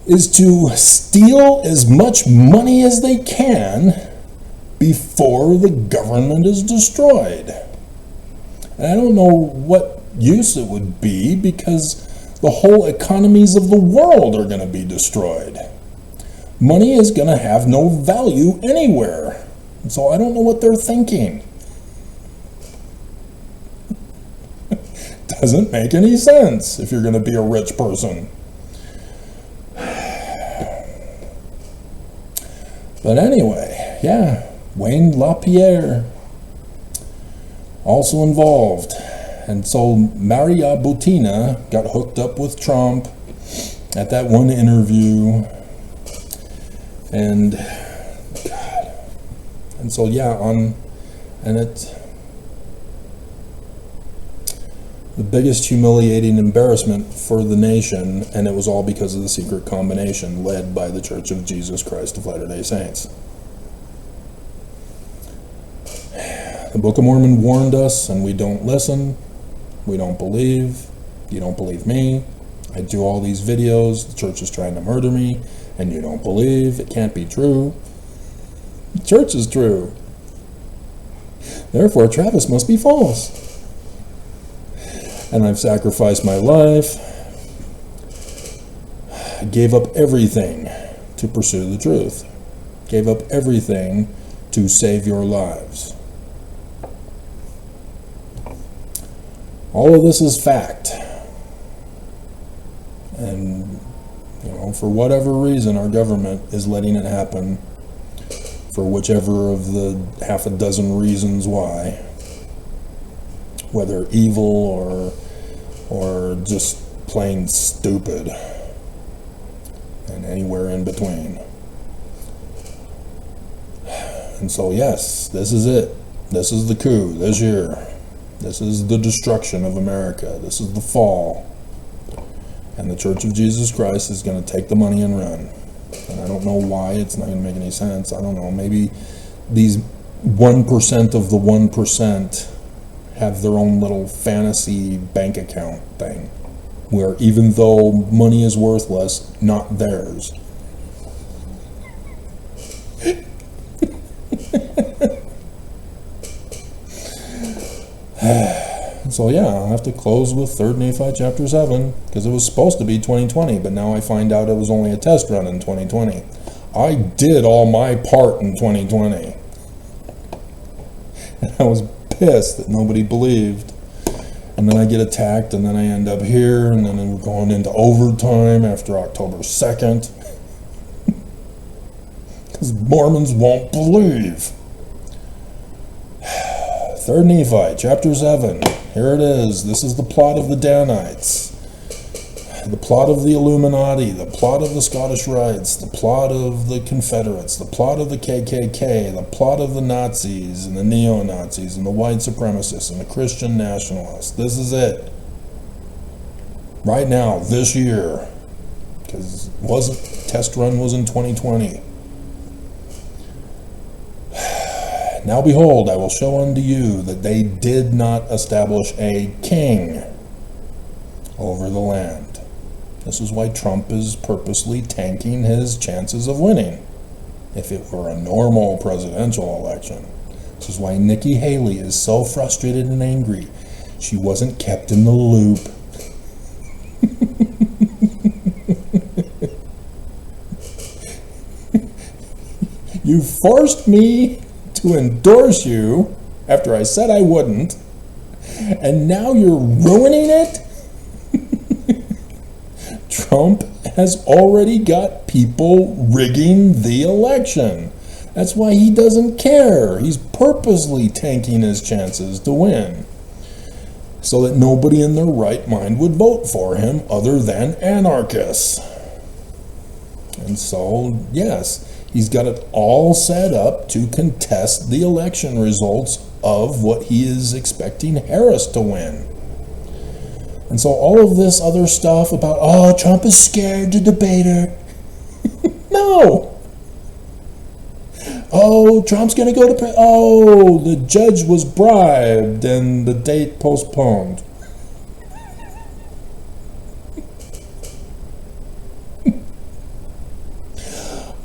is to steal as much money as they can before the government is destroyed. And I don't know what use it would be, because the whole economies of the world are going to be destroyed. Money is going to have no value anywhere. So I don't know what they're thinking. Doesn't make any sense if you're going to be a rich person. But anyway, yeah, Wayne LaPierre also involved. And so Maria Butina got hooked up with Trump at that one interview. And God. And so it's the biggest humiliating embarrassment for the nation, and it was all because of the secret combination led by the Church of Jesus Christ of Latter-day Saints. The Book of Mormon warned us, and we don't listen. We don't believe. You don't believe me. I do all these videos. The church is trying to murder me, and you don't believe. It can't be true. The church is true. Therefore, Travis must be false. And I've sacrificed my life. I gave up everything to pursue the truth. Gave up everything to save your lives. All of this is fact. And, for whatever reason, our government is letting it happen, for whichever of the half a dozen reasons why. Whether evil or just plain stupid, and anywhere in between. And so yes, this is it. This is the coup this year. This is the destruction of America. This is the fall. And the Church of Jesus Christ is going to take the money and run. And I don't know why. It's not going to make any sense. I don't know. Maybe these 1% of the 1% have their own little fantasy bank account thing, where even though money is worthless, not theirs. So yeah, I'll have to close with 3 Nephi chapter 7, because it was supposed to be 2020, but now I find out it was only a test run in 2020. I did all my part in 2020. And I was pissed that nobody believed. And then I get attacked, and then I end up here, and then we're going into overtime after October 2nd. Because Mormons won't believe. 3 Nephi, chapter 7. Here it is. This is the plot of the Danites. The plot of the Illuminati. The plot of the Scottish Rites. The plot of the Confederates. The plot of the KKK. The plot of the Nazis and the neo-Nazis and the white supremacists and the Christian nationalists. This is it. Right now, this year. Because test run was in 2020. Now behold, I will show unto you that they did not establish a king over the land. This is why Trump is purposely tanking his chances of winning. If it were a normal presidential election. This is why Nikki Haley is so frustrated and angry. She wasn't kept in the loop. You forced me to endorse you after I said I wouldn't, and now you're ruining it? Trump has already got people rigging the election. That's why he doesn't care. He's purposely tanking his chances to win, so that nobody in their right mind would vote for him other than anarchists. And so, yes, he's got it all set up to contest the election results of what he is expecting Harris to win. And so all of this other stuff about, oh, Trump is scared to debate her. No! oh, Trump's going to go to oh, the judge was bribed and the date postponed.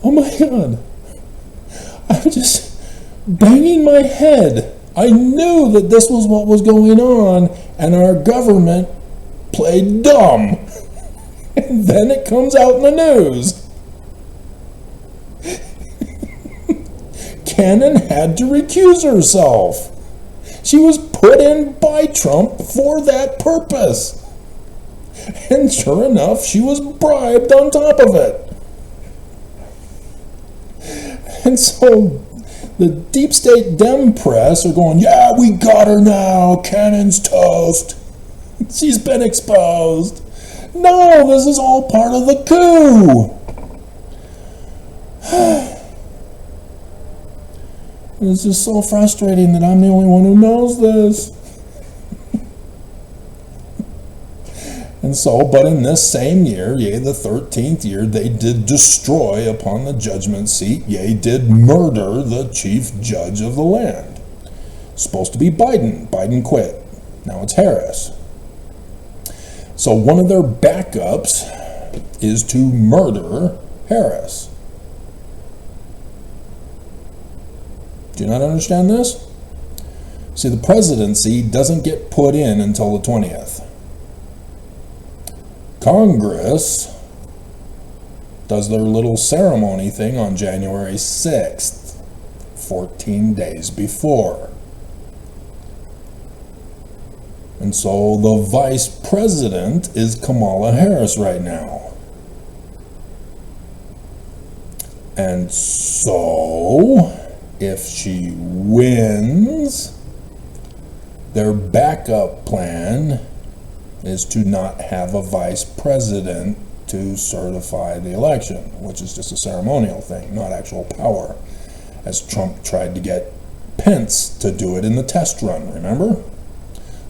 Oh my God. I'm just banging my head. I knew that this was what was going on, and our government played dumb. And then it comes out in the news. Cannon had to recuse herself. She was put in by Trump for that purpose. And sure enough, she was bribed on top of it. And so the deep state Dem press are going, yeah, we got her now. Cannon's toast. She's been exposed. No, this is all part of the coup. It's just so frustrating that I'm the only one who knows this. And so, but in this same year, yea, the 13th year, they did destroy upon the judgment seat, yea, did murder the chief judge of the land. Supposed to be Biden. Biden quit. Now it's Harris. So one of their backups is to murder Harris. Do you not understand this? See, the presidency doesn't get put in until the 20th. Congress does their little ceremony thing on January 6th, 14 days before. And so the vice president is Kamala Harris right now. And so, if she wins, their backup plan is to not have a vice president to certify the election, which is just a ceremonial thing, not actual power, as Trump tried to get Pence to do it in the test run, remember?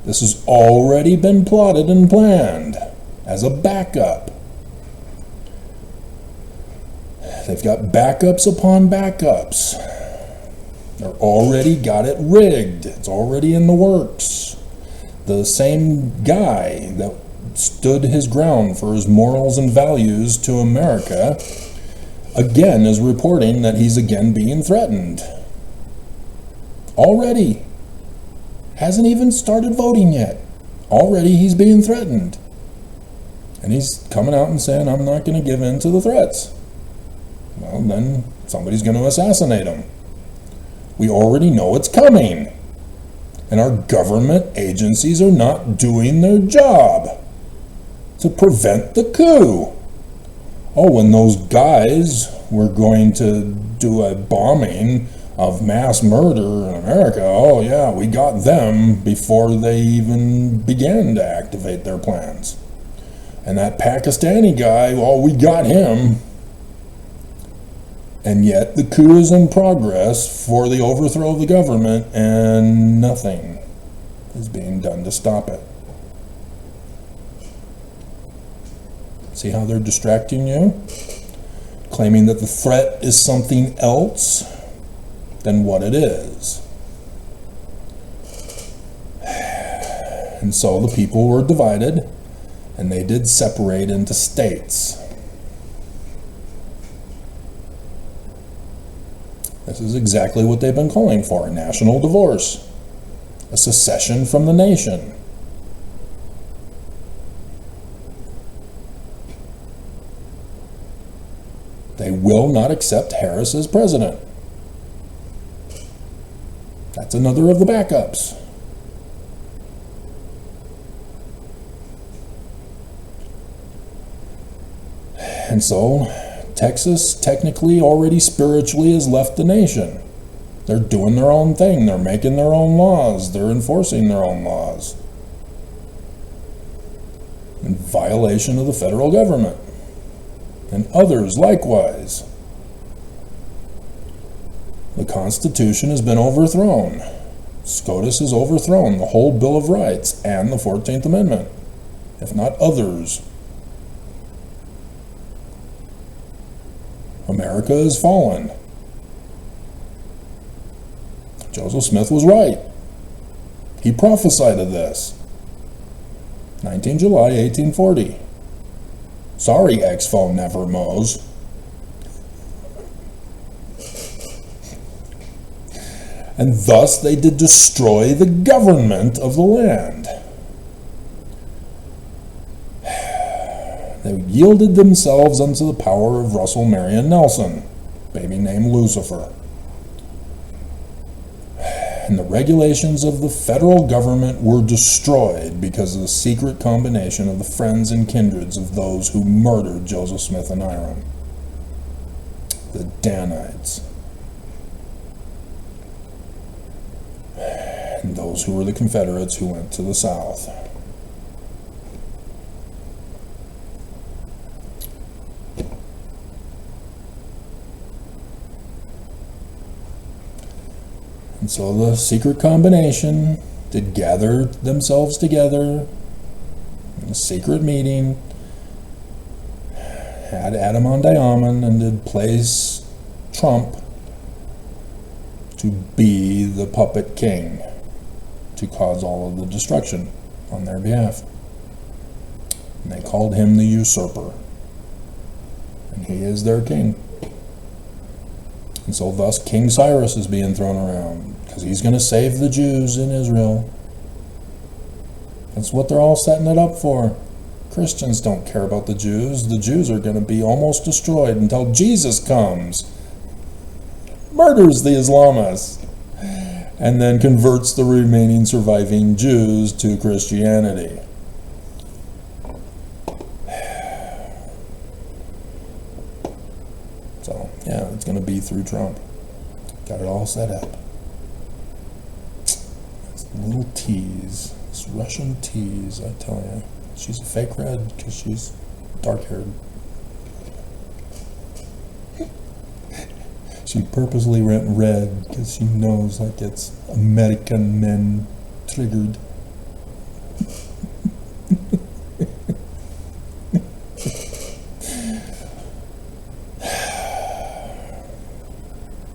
This has already been plotted and planned as a backup. They've got backups upon backups. They've already got it rigged. It's already in the works. The same guy that stood his ground for his morals and values to America again is reporting that he's again being threatened. Already. Hasn't even started voting yet. Already he's being threatened. And he's coming out and saying, I'm not going to give in to the threats. Well, then somebody's going to assassinate him. We already know it's coming. And our government agencies are not doing their job to prevent the coup. Oh, when those guys were going to do a bombing of mass murder in America, oh yeah, we got them before they even began to activate their plans. And that Pakistani guy, well, we got him. And yet the coup is in progress for the overthrow of the government, and nothing is being done to stop it. See how they're distracting you? Claiming that the threat is something else than what it is. And so the people were divided, and they did separate into states. This is exactly what they've been calling for, national divorce, a secession from the nation. They will not accept Harris as president. That's another of the backups. And so, Texas technically already spiritually has left the nation. They're doing their own thing. They're making their own laws. They're enforcing their own laws. In violation of the federal government. And others likewise. The Constitution has been overthrown. SCOTUS has overthrown the whole Bill of Rights and the 14th Amendment, if not others. America has fallen. Joseph Smith was right. He prophesied of this. 19 July 1840. Sorry, Expo Never Mows. And thus they did destroy the government of the land. They yielded themselves unto the power of Russell Marion Nelson, baby named Lucifer. And the regulations of the federal government were destroyed because of the secret combination of the friends and kindreds of those who murdered Joseph Smith and Hiram. The Danites. And those who were the Confederates who went to the South. And so the secret combination did gather themselves together in a secret meeting, had Adam on Diamond, and did place Trump to be the puppet king to cause all of the destruction on their behalf. And they called him the usurper. And he is their king. And so thus King Cyrus is being thrown around because he's going to save the Jews in Israel. That's what they're all setting it up for. Christians don't care about the Jews. The Jews are going to be almost destroyed until Jesus comes, murders the Islamists, and then converts the remaining surviving Jews to Christianity. So, yeah, it's going to be through Trump. Got it all set up. It's a little tease. This Russian tease, I tell you. She's a fake red because she's dark-haired. She purposely went red because she knows, like, it's American men triggered.